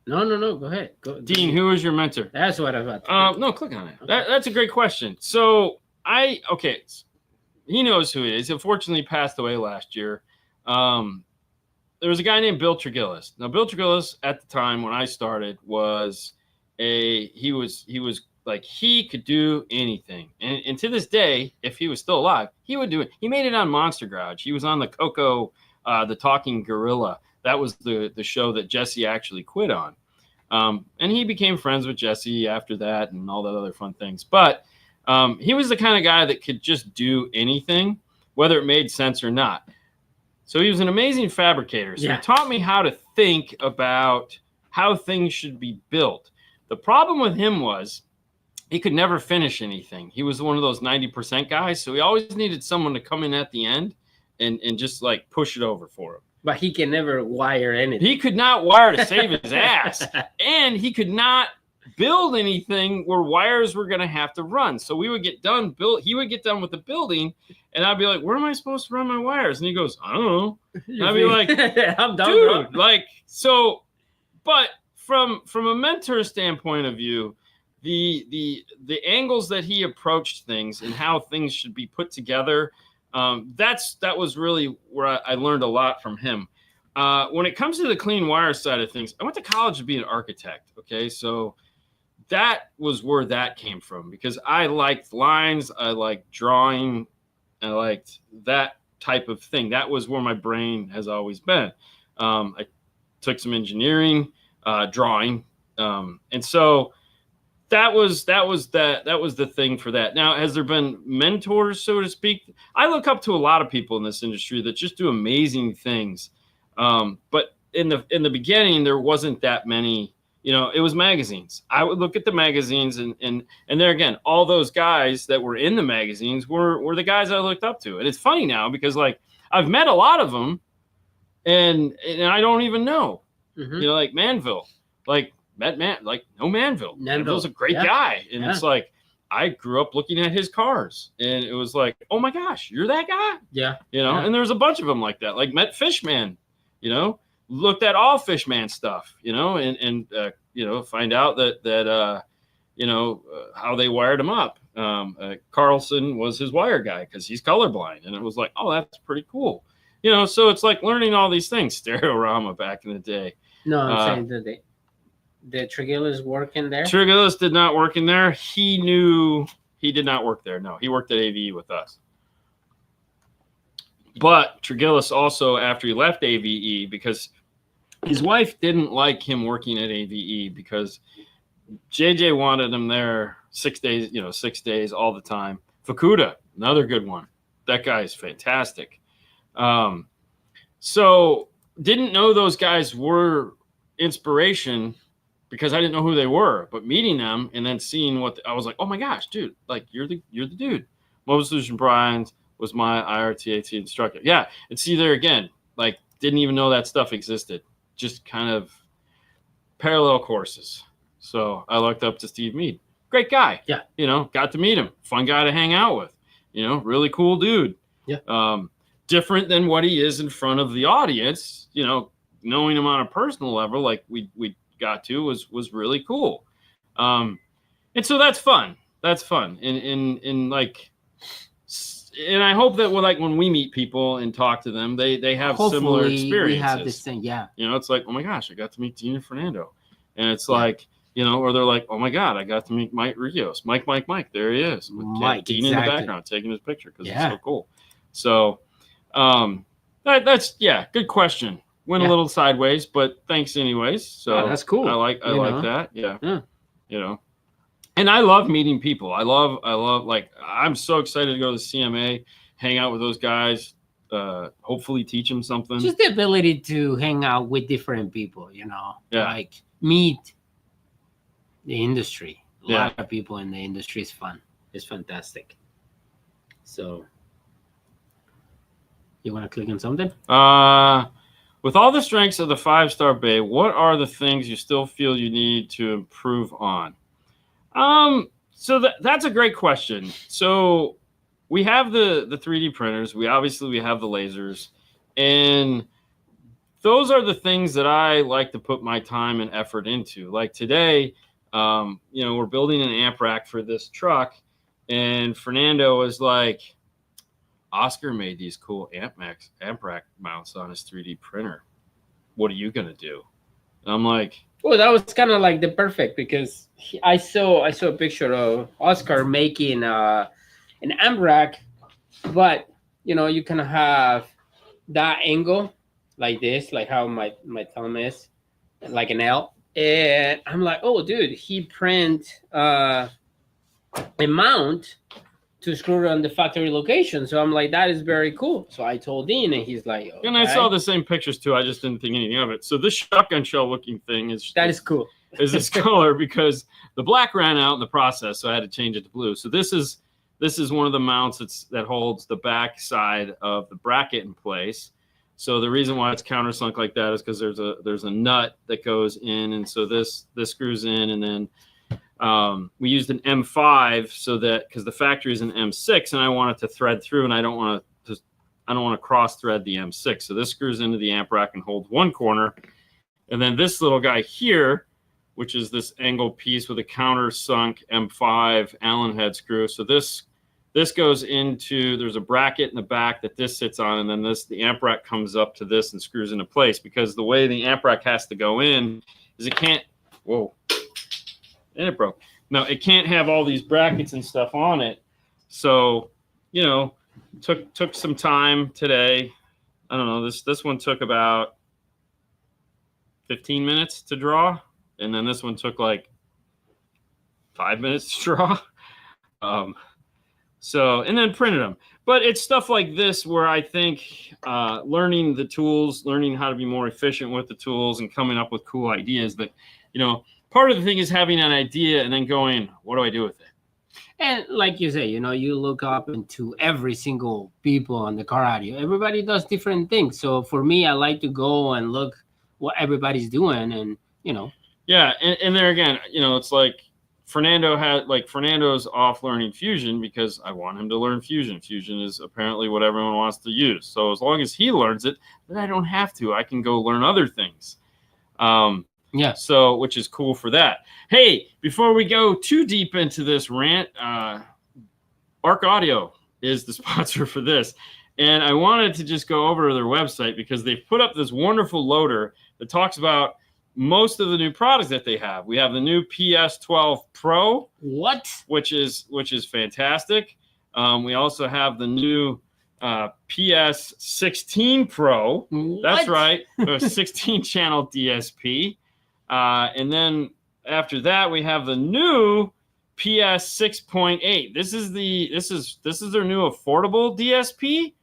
No. Go ahead. Dean, who is your mentor? That's what I thought. No, click on it. Okay. That's a great question. So he knows who he is. Unfortunately, he passed away last year. There was a guy named Bill Trigillis. Now, Bill Trigillis at the time when I started he was like, he could do anything. And to this day, if he was still alive, he would do it. He made it on Monster Garage. He was on the Coco, the Talking Gorilla. That was the show that Jesse actually quit on. And he became friends with Jesse after that and all that other fun things. But he was the kind of guy that could just do anything, whether it made sense or not. So he was an amazing fabricator. So he taught me how to think about how things should be built. The problem with him was he could never finish anything. He was one of those 90% guys. So he always needed someone to come in at the end and just like push it over for him. But he can never wire anything. He could not wire to save his ass. And he could not build anything where wires were going to have to run. So we would get done, he would get done with the building, and I'd be like, where am I supposed to run my wires? And he goes, I don't know. And I'd be like, I'm done, dude, bro. like, so, but from a mentor standpoint of view, the angles that he approached things and how things should be put together, that was really where I learned a lot from him. When it comes to the clean wire side of things, I went to college to be an architect. Okay. So that was where that came from, because I liked lines. I liked drawing. I liked that type of thing. That was where my brain has always been. I took some engineering, drawing. And so that was the thing for that. Now, has there been mentors, so to speak? I look up to a lot of people in this industry that just do amazing things. But in the beginning, there wasn't that many, it was magazines. I would look at the magazines and there again, all those guys that were in the magazines were the guys I looked up to. And it's funny now because like I've met a lot of them and I don't even know, like Manville, like no Manville. Manville's a great guy. And it's like, I grew up looking at his cars and it was like, oh my gosh, you're that guy. Yeah. And there's a bunch of them like that, like met Fishman, looked at all Fishman stuff, and find out that how they wired him up. Carlson was his wire guy because he's colorblind. And it was like, oh, that's pretty cool. So it's like learning all these things. Stereorama back in the day. No, I'm saying that the Trigillis working there? Trigillis did not work in there. He did not work there. No, he worked at AVE with us. But Trigillis also, after he left AVE, because his wife didn't like him working at AVE because JJ wanted him there 6 days, 6 days all the time. Fukuda, another good one. That guy is fantastic. So didn't know those guys were inspiration because I didn't know who they were, but meeting them and then seeing I was like, oh my gosh, dude, like you're the dude. Mobile Solution Brian was my IRTAT instructor. Yeah. And see there again, like didn't even know that stuff existed. Just kind of parallel courses. So I looked up to Steve Mead. Great guy. Yeah. Got to meet him. Fun guy to hang out with. Really cool dude. Yeah. Different than what he is in front of the audience. Knowing him on a personal level, like we got to was really cool. And so that's fun. That's fun. And like, and I hope that when we meet people and talk to them, they have similar experiences. We have this thing, yeah. It's like, oh my gosh, I got to meet Dean and Fernando, and it's like, or they're like, oh my god, I got to meet Mike Rios, Mike, there he is, with Mike, Dean in the background taking his picture because it's so cool. So, that's good question. Went a little sideways, but thanks anyways. So that's cool. I like that. Yeah. And I love meeting people. I love like I'm so excited to go to the CMA, hang out with those guys, hopefully teach them something. Just the ability to hang out with different people, like meet the industry. A lot of people in the industry is fun. It's fantastic. So you want to click on something? With all the strengths of the 5-star bay, what are the things you still feel you need to improve on? So that's a great question. So we have the 3D printers. We have the lasers, and those are the things that I like to put my time and effort into. Like today, we're building an amp rack for this truck, and Fernando was like, Oscar made these cool amp rack mounts on his 3D printer. What are you going to do? And I'm like, well, that was kind of like the perfect, because I saw a picture of Oscar making an amp rack, but you can have that angle like this, like how my thumb is, like an L, And I'm like, oh, dude, he print a mount to screw on the factory location. So I'm like, that is very cool. So I told Dean, and he's like, okay. And I saw the same pictures too. I just didn't think anything of it. So this shotgun shell looking thing is cool. Is this color because the black ran out in the process, so I had to change it to blue. So this is one of the mounts that holds the back side of the bracket in place. So the reason why it's countersunk like that is because there's a nut that goes in, and so this screws in, and then we used an M5 so that because the factory is an M6, and I want it to thread through, and I don't want to cross thread the M6. So this screws into the amp rack and holds one corner, and then this little guy here, which is this angle piece with a countersunk M5 Allen head screw. So this goes into, there's a bracket in the back that this sits on, and then the amp rack comes up to this and screws into place, because the way the amp rack has to go in is it can't, whoa, and it broke. No, it can't have all these brackets and stuff on it. So, took some time today. I don't know, this one took about 15 minutes to draw, and then this one took like 5 minutes to draw. And then printed them. But it's stuff like this where I think learning the tools, learning how to be more efficient with the tools, and coming up with cool ideas. But, part of the thing is having an idea and then going, what do I do with it? And like you say, you look up into every single people on the car audio. Everybody does different things. So for me, I like to go and look what everybody's doing, and, Yeah, and there again, it's like Fernando's off learning Fusion because I want him to learn Fusion. Fusion is apparently what everyone wants to use. So as long as he learns it, then I don't have to. I can go learn other things. So, which is cool for that. Hey, before we go too deep into this rant, Arc Audio is the sponsor for this. And I wanted to just go over to their website because they've put up this wonderful loader that talks about most of the new products that they have. We have the new PS12 Pro. What? Which is fantastic. We also have the new PS16 Pro. What? That's right, a 16-channel DSP. And then after that, we have the new PS 6.8. This is their new affordable DSP.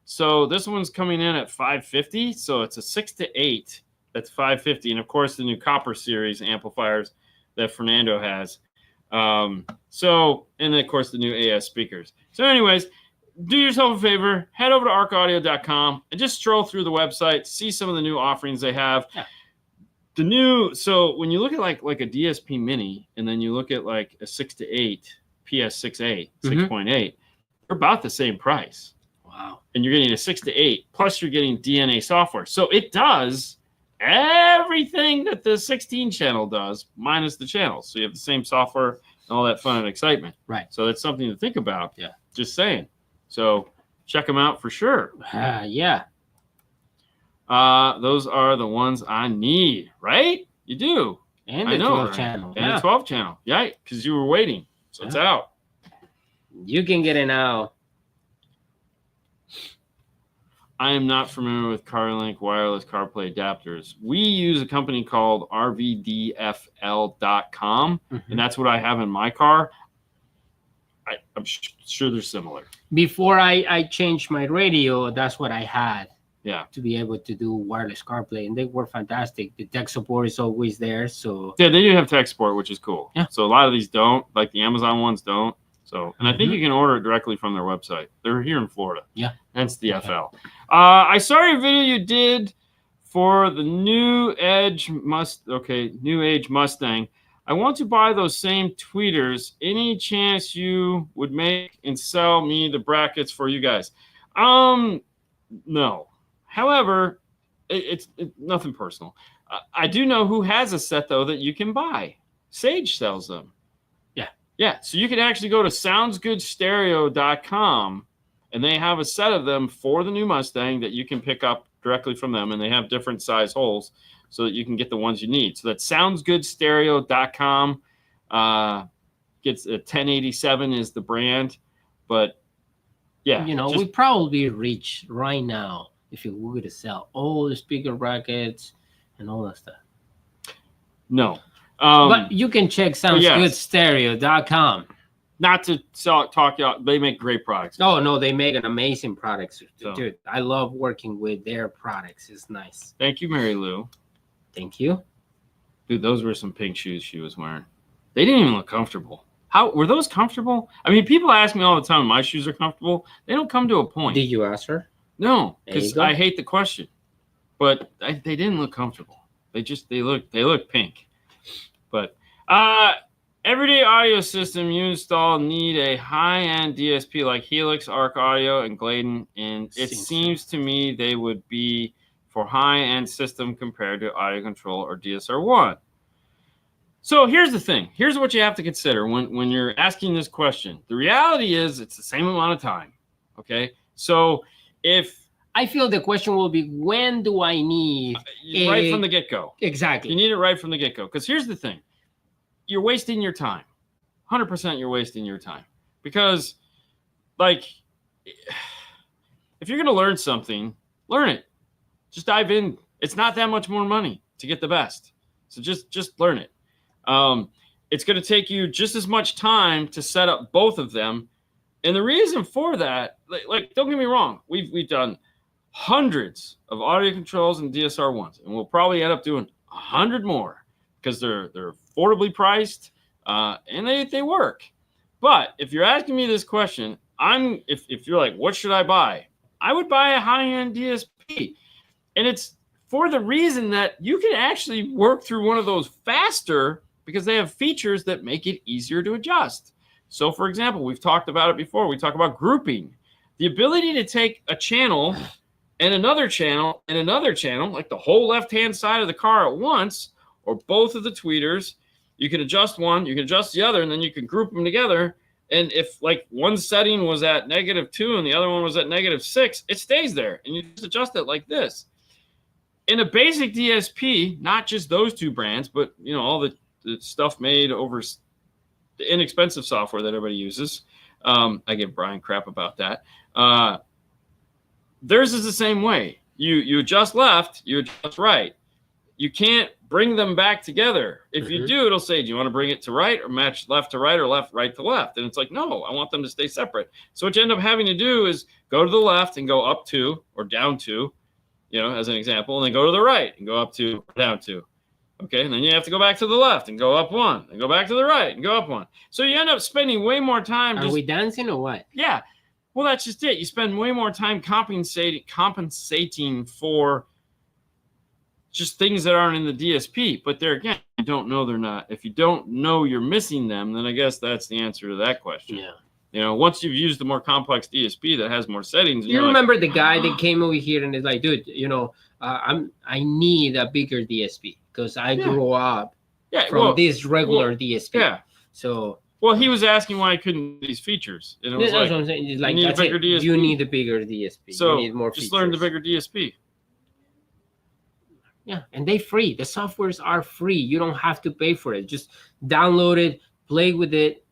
So this one's coming in at $550. So it's a 6 to 8. That's $550. And of course, the new Copper Series amplifiers that Fernando has. And then of course the new AS speakers. So anyways, do yourself a favor, head over to arcaudio.com and just stroll through the website, see some of the new offerings they have. Yeah. So when you look at like a DSP Mini, and then you look at like a 6 to 8 PS6A, 6.8, they're about the same price. Wow. And you're getting a 6 to 8, plus you're getting DNA software. So it does everything that the 16 channel does, minus the channels. So you have the same software and all that fun and excitement. Right. So that's something to think about. Yeah. Just saying. So check them out for sure. Yeah. Those are the ones I need, right? You do. And the 12 channel. And the 12 channel. Yeah, because you were waiting. So it's out. You can get it now. I am not familiar with CarLink wireless CarPlay adapters. We use a company called rvdfl.com, and that's what I have in my car. I'm sure they're similar. Before I changed my radio, that's what I had. Yeah. To be able to do wireless CarPlay, and they were fantastic. The tech support is always there. So yeah, they do have tech support, which is cool. Yeah. So a lot of these don't, like the Amazon ones don't. So, and I think you can order it directly from their website. They're here in Florida. Yeah. Hence the FL. I saw your video you did for the new Age Mustang. I want to buy those same tweeters. Any chance you would make and sell me the brackets for you guys? No. However, it's nothing personal. I do know who has a set, though, that you can buy. Sage sells them. Yeah, so you can actually go to soundsgoodstereo.com, and they have a set of them for the new Mustang that you can pick up directly from them, and they have different size holes so that you can get the ones you need. So that's soundsgoodstereo.com. Gets a 1087 is the brand, but yeah. We probably reach right now if you were to sell all the speaker brackets and all that stuff. No. But you can check yes. soundsgoodstereo.com. Not to talk y'all, they make great products. Oh no, they make an amazing products, So. dude. I love working with their products. It's nice. Thank you, Mary Lou. Thank you. Dude, those were some pink shoes she was wearing. They didn't even look comfortable. How were those comfortable? I mean, people ask me all the time, my shoes are comfortable. They don't come to a point. Did you ask her? No, because I hate the question. But they didn't look comfortable. They look pink. But everyday audio system you install need a high-end DSP like Helix, Arc Audio, and Gladen, and it seems to me they would be for high-end system compared to Audio Control or DSR1. So here's the thing. Here's what you have to consider when you're asking this question. The reality is it's the same amount of time. Okay, so if I feel the question will be, when do I need right from the get-go? Exactly. You need it right from the get-go. Because here's the thing. You're wasting your time. 100% you're wasting your time. Because, like, if you're going to learn something, learn it. Just dive in. It's not that much more money to get the best. So just learn it. It's going to take you just as much time to set up both of them. And the reason for that, like don't get me wrong, we've done hundreds of audio controls and DSR ones, and we'll probably end up doing 100 more because they're affordably priced and they work. But if you're asking me this question, if you're like, what should I buy? I would buy a high-end DSP, and it's for the reason that you can actually work through one of those faster because they have features that make it easier to adjust. So, for example, we've talked about it before. We talk about grouping. The ability to take a channel and another channel and another channel, like the whole left-hand side of the car at once, or both of the tweeters. You can adjust one, you can adjust the other, and then you can group them together. And if, like, one setting was at -2 and the other one was at -6, it stays there. And you just adjust it like this. In a basic DSP, not just those two brands, but, you know, all the stuff made over the inexpensive software that everybody uses. I give Brian crap about that. Theirs is the same way. You adjust left, you adjust right. You can't bring them back together. If you do, it'll say, do you want to bring it to right or match left to right or right to left? And it's like, no, I want them to stay separate. So what you end up having to do is go to the left and go up 2 or down 2, you know, as an example, and then go to the right and go up 2 or down 2. Okay, and then you have to go back to the left and go up 1, and go back to the right and go up 1. So you end up spending way more time. Are we dancing or what? Yeah. Well, that's just it. You spend way more time compensating for just things that aren't in the DSP. But there again, you don't know they're not. If you don't know you're missing them, then I guess that's the answer to that question. Yeah. You know, once you've used the more complex DSP that has more settings. You remember like, the guy that came over here and is like, dude, you know, I need a bigger DSP because I grew up from this regular DSP. Yeah. So. Well, he was asking why I couldn't do these features. And it was that's what I'm saying. It's like, you need a bigger DSP. You need a bigger DSP. So you need more just features. Learn the bigger DSP. Yeah, and they free. The softwares are free. You don't have to pay for it. Just download it, play with it.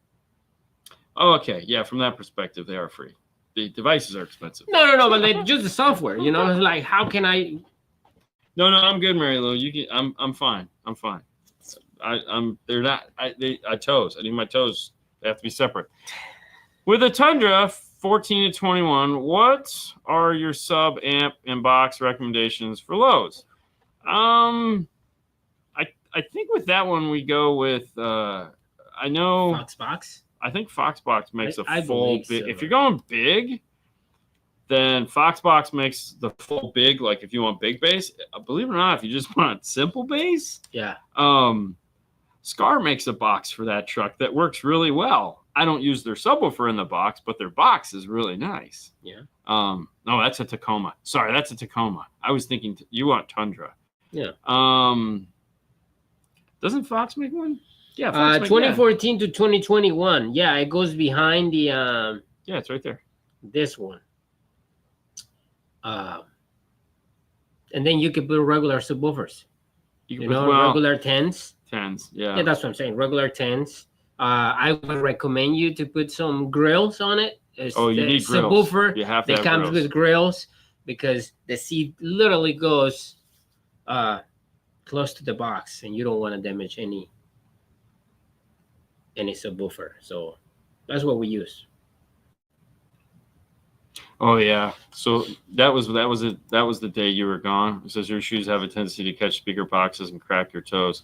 Oh, okay. Yeah, from that perspective, they are free. The devices are expensive. No, but just the software. You know, it's like, how can I? No, I'm good, Mary Lou. You can. I'm fine. I'm fine. They're not. I toes. I need my toes. They have to be separate. With a Tundra 14 to 21, what are your sub amp and box recommendations for lows? I think with that one we go with I know Foxbox. I think Foxbox makes a full big. So. If you're going big, then Foxbox makes the full big. Like if you want big bass, believe it or not, if you just want simple bass, yeah. Scar makes a box for that truck that works really well. I don't use their subwoofer in the box, but their box is really nice. Yeah. No, that's a Tacoma. Sorry, that's a Tacoma. I was thinking you want Tundra. Yeah. Doesn't Fox make one? Yeah. 2014 to 2021. Yeah, it goes behind the. Yeah, it's right there. This one. And then you can put regular subwoofers. You know, regular 10s. 10s, yeah. Yeah, that's what I'm saying. Regular 10s. I would recommend you to put some grills on it. You need grills. Subwoofer. You have to have comes grills. With grills because the seat literally goes close to the box, and you don't want to damage any subwoofer. So that's what we use. Oh yeah. So that was the day you were gone. It says your shoes have a tendency to catch speaker boxes and crack your toes.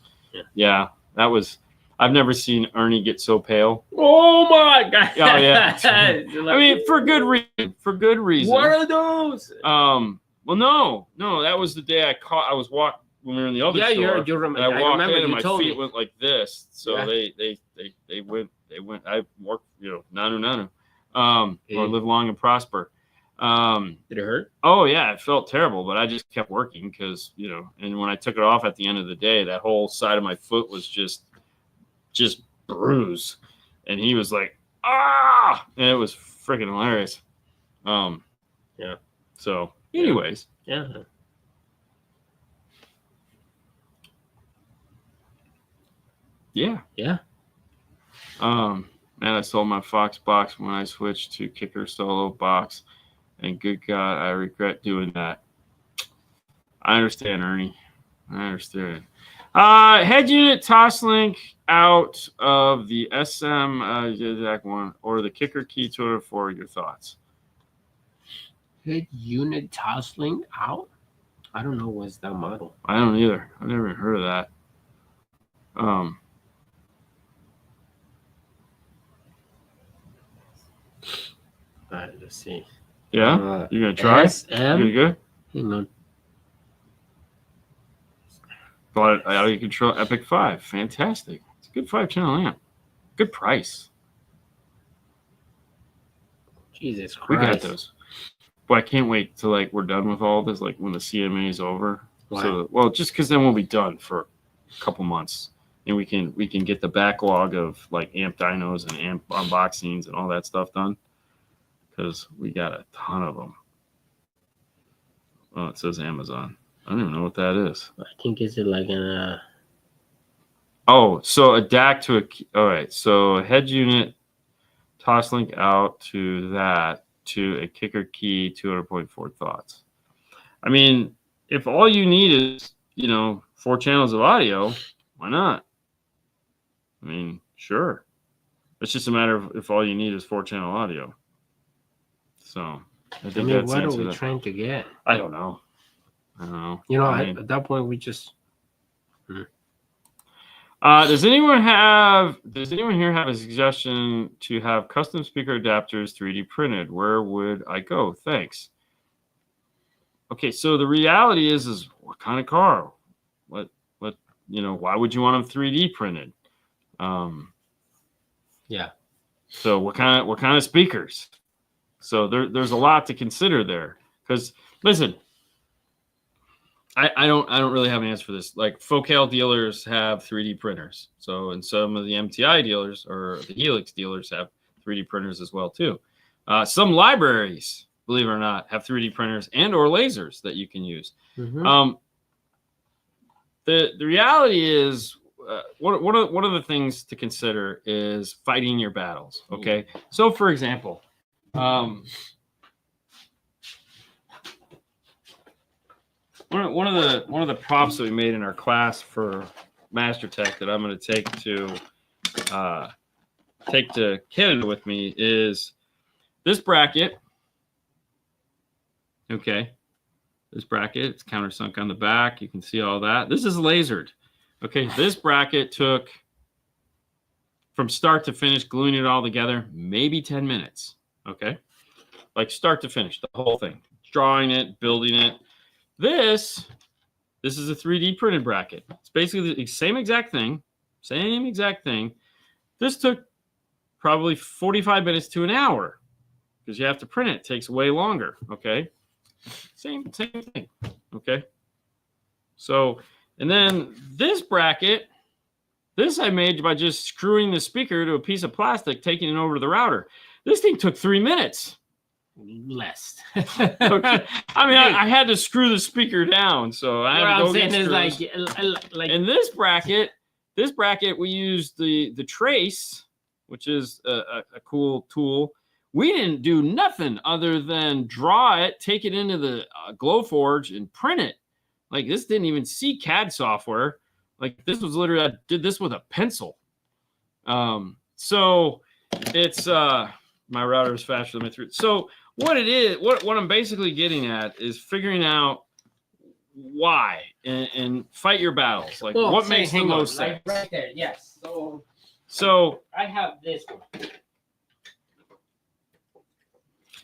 Yeah, that was. I've never seen Ernie get so pale. Oh my god! Oh yeah. I mean, for good reason. For good reason. What are those? Well, no, that was the day I was walking when we were in the other store. You remember. I walked in and my feet went like this. So they went. I worked, nanu. Or live long and prosper. Did it hurt? Oh yeah, it felt terrible, but I just kept working because and when I took it off at the end of the day, that whole side of my foot was just bruised, and he was like, ah, and it was freaking hilarious. Yeah. So, anyways, yeah. Man, I sold my Fox box when I switched to Kicker Solo box, and good God, I regret doing that. I understand, Ernie. I understand. Head unit Toslink out of the SM Jack one or the Kicker Key 204. Your thoughts? Head unit Toslink out? I don't know what's that model. I don't either. I've never heard of that. All right, let's see. Yeah, you're gonna try. SM. You good? Hang on. But out of control Epic 5. Fantastic. It's a good 5-channel amp. Good price. Jesus Christ. We got those. Boy, I can't wait till we're done with all this, when the CMA is over. Why? So, just because then we'll be done for a couple months, and we can get the backlog of amp dynos and amp unboxings and all that stuff done, because we got a ton of them. Oh, it says Amazon. I don't even know what that is. I think it's like an. Oh, so a DAC to a. All right, so a head unit, Toslink out to that to a Kicker Key 200.4 thoughts. I mean, if all you need is 4 channels of audio, why not? I mean, sure. It's just a matter of if all you need is 4-channel audio. So I think that's what are we trying to get? I don't know. At that point we just. Does anyone here have a suggestion to have custom speaker adapters 3D printed? Where would I go? Thanks. Okay, so the reality is what kind of car? What why would you want them 3D printed? Yeah. So what kind of speakers? So there's a lot to consider there. Because listen, I don't really have an answer for this. Focal dealers have 3D printers. So, and some of the MTI dealers or the Helix dealers have 3D printers as well too. Some libraries, believe it or not, have 3D printers and or lasers that you can use. Mm-hmm. The reality is one of the things to consider is fighting your battles. Okay, so for example. One of the props that we made in our class for Master Tech that I'm going to take to Canada with me is this bracket. Okay, this bracket, it's countersunk on the back. You can see all that. This is lasered. Okay, this bracket took from start to finish, gluing it all together, maybe 10 minutes. Okay, start to finish, the whole thing, drawing it, building it. This is a 3D printed bracket. It's basically the same exact thing. This took probably 45 minutes to an hour because you have to print it. It takes way longer. Okay. Same thing. Okay. So, and then this bracket, this I made by just screwing the speaker to a piece of plastic, taking it over to the router. This thing took 3 minutes. Less. Okay. I mean, I had to screw the speaker down, so I had to go get screws. And this bracket, we used the trace, which is a cool tool. We didn't do nothing other than draw it, take it into the Glowforge, and print it. Like this didn't even see CAD software. Like this was literally, I did this with a pencil. So it's my router is faster than my through. So what it is, what I'm basically getting at is figuring out why and fight your battles. Like what makes the most sense. Like right there, yes. So I have this one.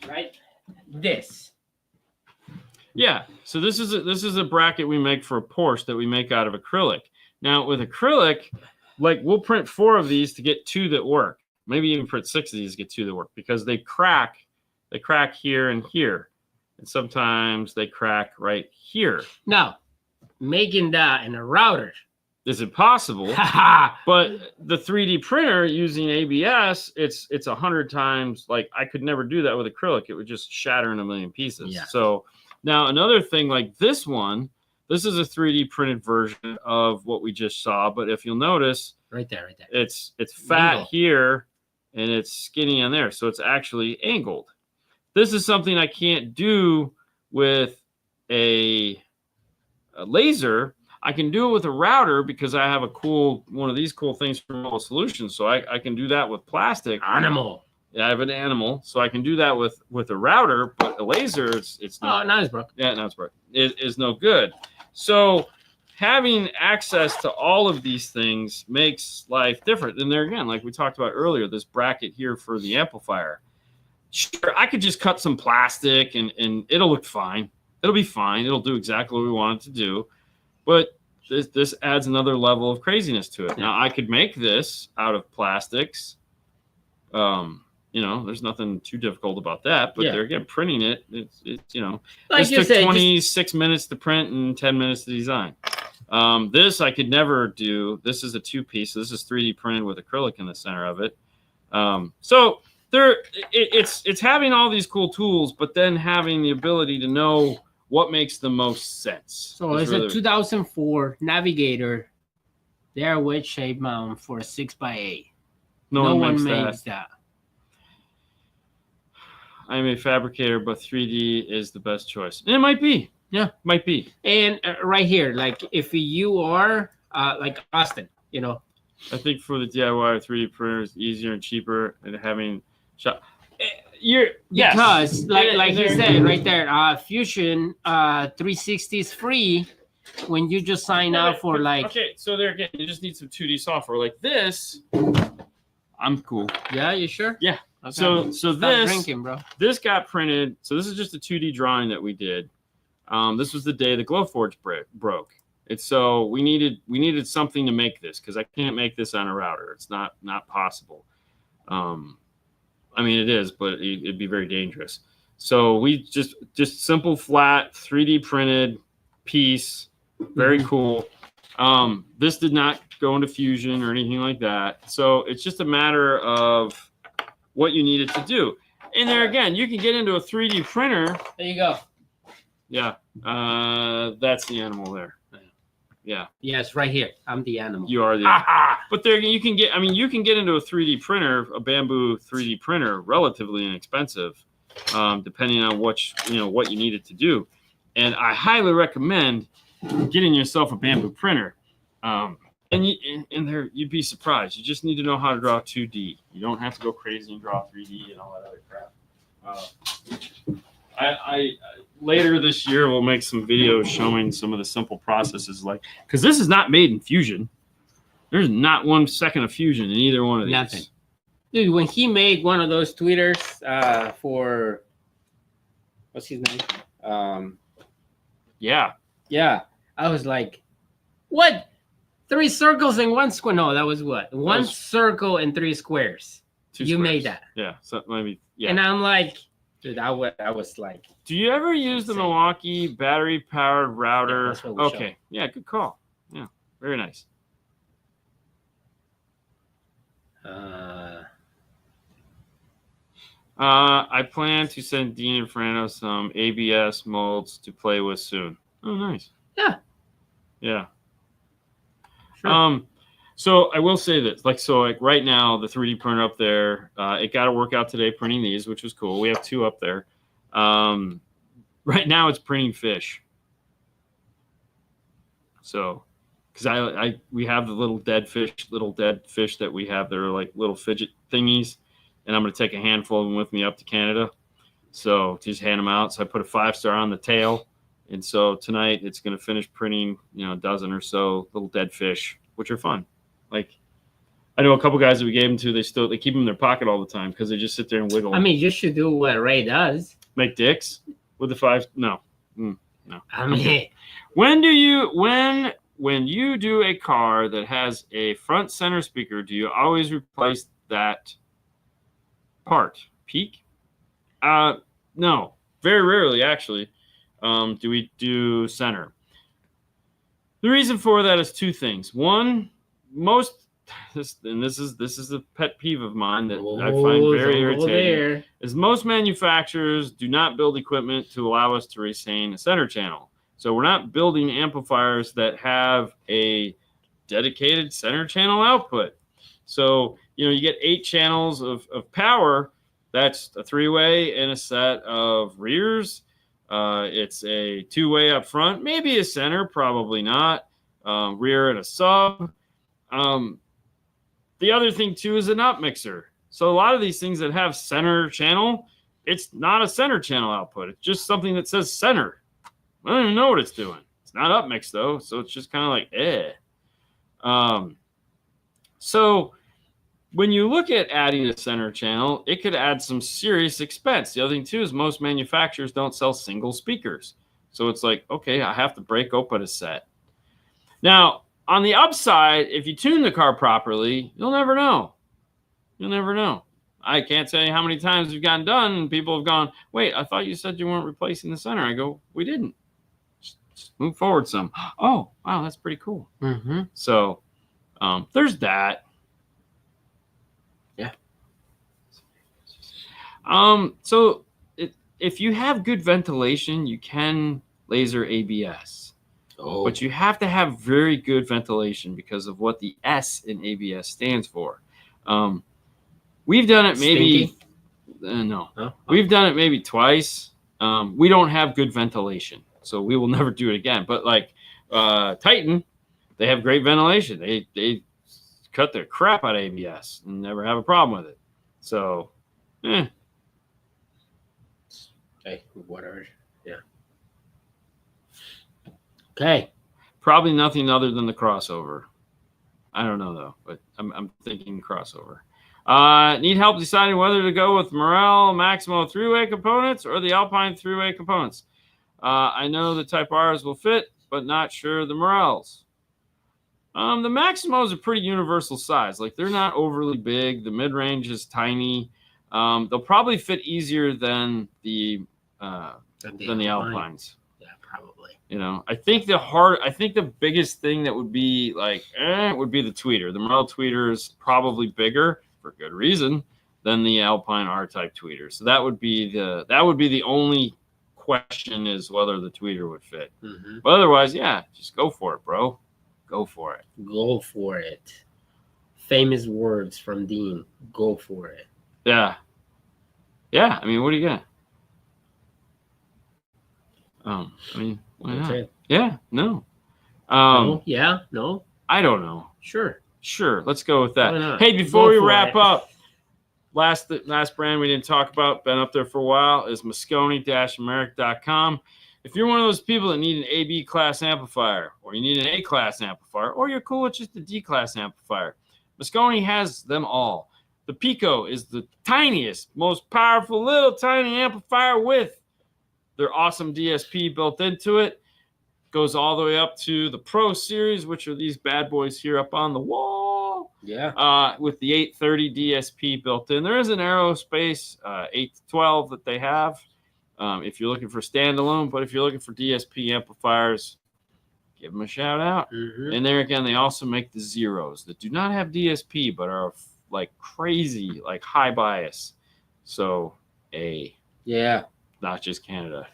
Right? This. Yeah. So this is a bracket we make for a Porsche that we make out of acrylic. Now with acrylic, like we'll print 4 of these to get 2 that work. Maybe even print 6 of these to get 2 that work because they crack. They crack here and here. And sometimes they crack right here. Now, making that in a router is impossible. But the 3D printer using ABS, it's 100 times, like I could never do that with acrylic. It would just shatter in a million pieces. Yeah. So now another thing like this one, this is a 3D printed version of what we just saw. But if you'll notice, right there, it's fat angle here and it's skinny on there. So it's actually angled. This is something I can't do with a laser. I can do it with a router because I have one of these cool things from Mobile Solutions. So I can do that with plastic. Animal. Yeah, I have an animal. So I can do that with a router, but a laser, it's not. Oh, nice, bro. Yeah, nice, bro. It is no good. So having access to all of these things makes life different. And there again, like we talked about earlier, this bracket here for the amplifier. Sure, I could just cut some plastic and it'll look fine. It'll be fine. It'll do exactly what we want it to do. But this adds another level of craziness to it. Now, I could make this out of plastics. You know, there's nothing too difficult about that. But they're again printing it. It's you know, like this took 26 minutes to print and 10 minutes to design. This I could never do. This is a 2-piece. So this is 3D printed with acrylic in the center of it. So it's having all these cool tools, but then having the ability to know what makes the most sense. So it's really a 2004 Navigator, their wedge shape mount for a 6x8. No one makes that. I'm a fabricator, but 3D is the best choice. And it might be. Yeah, might be. And right here, like if you are like Austin, you know. I think for the DIY 3D printer is easier and cheaper than having shop. Because like you said right there, Fusion 360 is free when you just sign up for like. Okay, so there again, you just need some 2D software like this. I'm cool. Yeah, you sure? Yeah. Okay. So Stop this drinking, bro. This got printed. So this is just a 2D drawing that we did. This was the day the Glowforge broke. It's so we needed something to make this because I can't make this on a router. It's not possible. I mean, it is, but it'd be very dangerous. So we just simple, flat, 3D printed piece. Very cool. This did not go into Fusion or anything like that. So it's just a matter of what you need it to do. And there again, you can get into a 3D printer. There you go. Yeah. That's the animal there. Yeah. Yes, right here. I'm the animal. You are the animal. But there you can get into a 3D printer, a bamboo 3D printer, relatively inexpensive, depending on what you need it to do. And I highly recommend getting yourself a bamboo printer. You'd be surprised. You just need to know how to draw 2D. You don't have to go crazy and draw 3D and all that other crap. I later this year we'll make some videos showing some of the simple processes, like because this is not made in Fusion. There's not 1 second of Fusion in either one of these. Nothing. Dude, when he made one of those tweeters for what's his name? Yeah, I was like, what? 3 circles and 1 square? No, that was what? One circle and 3 squares. 2 you squares. Made that. Yeah, so maybe. Yeah. And I'm like, dude, I was like. Do you ever use the Milwaukee battery-powered router? Yeah, okay. Yeah, good call. Yeah, very nice. I plan to send Dean and Fernando some ABS molds to play with soon. Oh, nice. Yeah. Yeah. Sure. So I will say this, like right now, the 3D printer up there, it got to work out today printing these, which was cool. We have 2 up there. Right now it's printing fish. So, because we have the little dead fish that we have. They're like little fidget thingies, and I'm going to take a handful of them with me up to Canada. So just hand them out. So I put a 5-star on the tail. And so tonight it's going to finish printing, a dozen or so little dead fish, which are fun. Like, I know a couple guys that we gave them to, they keep them in their pocket all the time because they just sit there and wiggle. I mean, you should do what Ray does. Make dicks with the 5. No. No. I mean, when you do a car that has a front center speaker, do you always replace that part? Peak? No, very rarely actually. Do we do center? The reason for that is 2 things. One, this is a pet peeve of mine that I find very irritating. Is most manufacturers do not build equipment to allow us to retain a center channel. So we're not building amplifiers that have a dedicated center channel output. So you get 8 channels of power. That's a 3-way and a set of rears. It's a 2-way up front, maybe a center, probably not. Rear and a sub. The other thing too is an up mixer. So a lot of these things that have center channel, it's not a center channel output. It's just something that says center. I don't even know what it's doing. It's not up mix though, so it's just kind of like So when you look at adding a center channel, it could add some serious expense. The other thing too is most manufacturers don't sell single speakers. So it's like, okay, I have to break open a set. Now, on the upside, if you tune the car properly, you'll never know. You'll never know. I can't tell you how many times we've gotten done and people have gone, wait, I thought you said you weren't replacing the center. I go, we didn't. Just move forward some. Oh, wow, that's pretty cool. Mm-hmm. So there's that. Yeah. So if you have good ventilation, you can laser ABS. Oh. But you have to have very good ventilation because of what the S in ABS stands for. We've done it maybe no. Oh. We've done it maybe twice. We don't have good ventilation, so we will never do it again. But like Titan, they have great ventilation. They cut their crap out of ABS and never have a problem with it. So, Okay, whatever. Yeah. Okay. Probably nothing other than the crossover. I don't know though, but I'm thinking crossover. Need help deciding whether to go with Morel Maximo 3-way components or the Alpine 3-way components. I know the Type R's will fit, but not sure the Morels. The Maximos are pretty universal size. Like they're not overly big. The mid-range is tiny. They'll probably fit easier than the Alpines. Yeah, probably. I think the biggest thing that would be like would be the tweeter. The Morel tweeter is probably bigger for good reason than the Alpine R-type tweeter. So that would be the only question is whether the tweeter would fit. Mm-hmm. But otherwise, yeah, just go for it, bro. Go for it. Go for it. Famous words from Dean. Go for it. Yeah. Yeah. I mean, what do you got? I mean, why not? Okay. Yeah. No. No? Yeah. No. I don't know. Sure. Let's go with Why that. not? Hey, before Go we for wrap it. up, last brand we didn't talk about, been up there for a while, is Moscone-America.com. If you're one of those people that need an AB class amplifier, or you need an A class amplifier, or you're cool with just a D class amplifier, Moscone has them all. The Pico is the tiniest, most powerful little tiny amplifier with their awesome DSP built into it. Goes all the way up to the Pro Series, which are these bad boys here up on the wall. Yeah. With the 830 DSP built in. There is an Aerospace 812 that they have if you're looking for standalone. But if you're looking for DSP amplifiers, give them a shout out. Mm-hmm. And there again, they also make the Zeros that do not have DSP but are like crazy, like high bias. So, Yeah. not just Canada.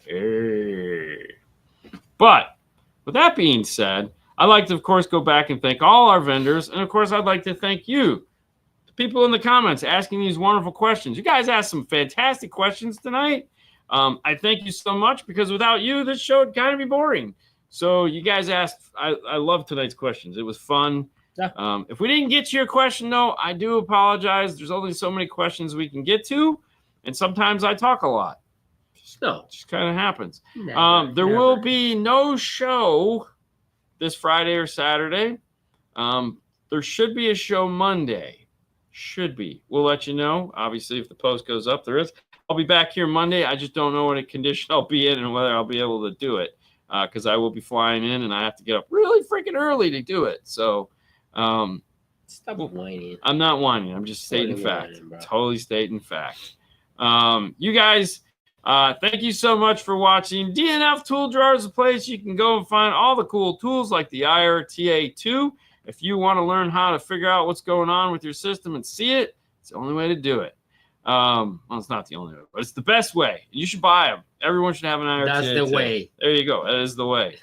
But with that being said, I'd like to, of course, go back and thank all our vendors. And, of course, I'd like to thank you, the people in the comments asking these wonderful questions. You guys asked some fantastic questions tonight. I thank you so much because without you, this show would kind of be boring. So you guys asked. I love tonight's questions. It was fun. Yeah. If we didn't get to your question, though, I do apologize. There's only so many questions we can get to, and sometimes I talk a lot. No, It just kind of happens. never. Will be no show this Friday or Saturday. There should be a show Monday. Should be. We'll let you know. Obviously, if the post goes up, there is. I'll be back here Monday. I just don't know what condition I'll be in and whether I'll be able to do it because I will be flying in and I have to get up really freaking early to do it. So stop whining. I'm not whining. I'm just stating fact. Whining, totally stating fact. You guys, thank you so much for watching. DNF Tool Drawer is a place you can go and find all the cool tools like the IRTA2. If you want to learn how to figure out what's going on with your system and see it, it's the only way to do it. Well, it's not the only way, but it's the best way. You should buy them. Everyone should have an IRTA. That's the way. There you go. That is the way.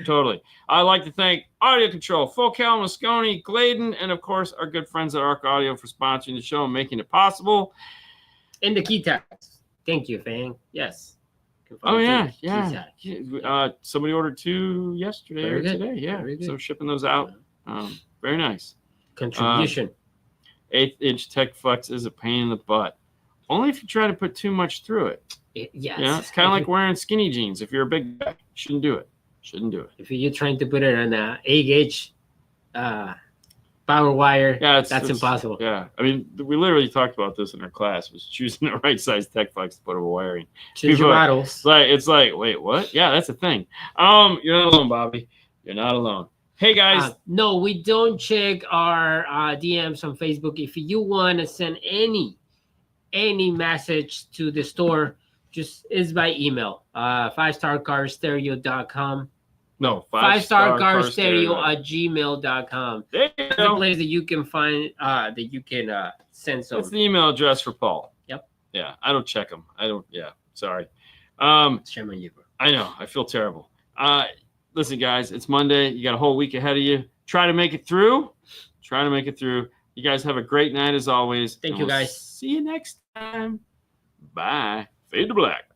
Totally. I'd like to thank Audio Control, Focal, Moscone, Gladen, and of course our good friends at Arc Audio for sponsoring the show and making it possible. And the key tags. Thank you, Fang. Yes. Oh yeah. Somebody ordered 2 yesterday or today. Yeah. So shipping those out. Very nice. Contribution. 1/8-inch Tech Flex is a pain in the butt. Only if you try to put too much through it. Yes. Yeah, it's kind of like wearing skinny jeans. If you're a big guy, you shouldn't do it. Shouldn't do it. If you're trying to put it on a 8-gauge power wire, that's impossible. Yeah, I mean, we literally talked about this in our class. Was choosing the right size Tech Flex to put over wiring. Choose your models. It's like, wait, what? Yeah, that's a thing. You're not alone, Bobby. You're not alone. Hey guys. No, we don't check our DMs on Facebook. If you want to send any message to the store, just is by email. 5starcarstereo.com. No, 5starcarstereo@gmail.com. There you That's go. the place that you can find that you can send some. That's the email address for Paul. Yep. Yeah, I don't check them. I don't. Yeah, sorry. Shame on you, bro. I know. I feel terrible. Listen, guys, it's Monday. You got a whole week ahead of you. Try to make it through. You guys have a great night as always. Thank you, guys. See you next time. Bye. Fade to black.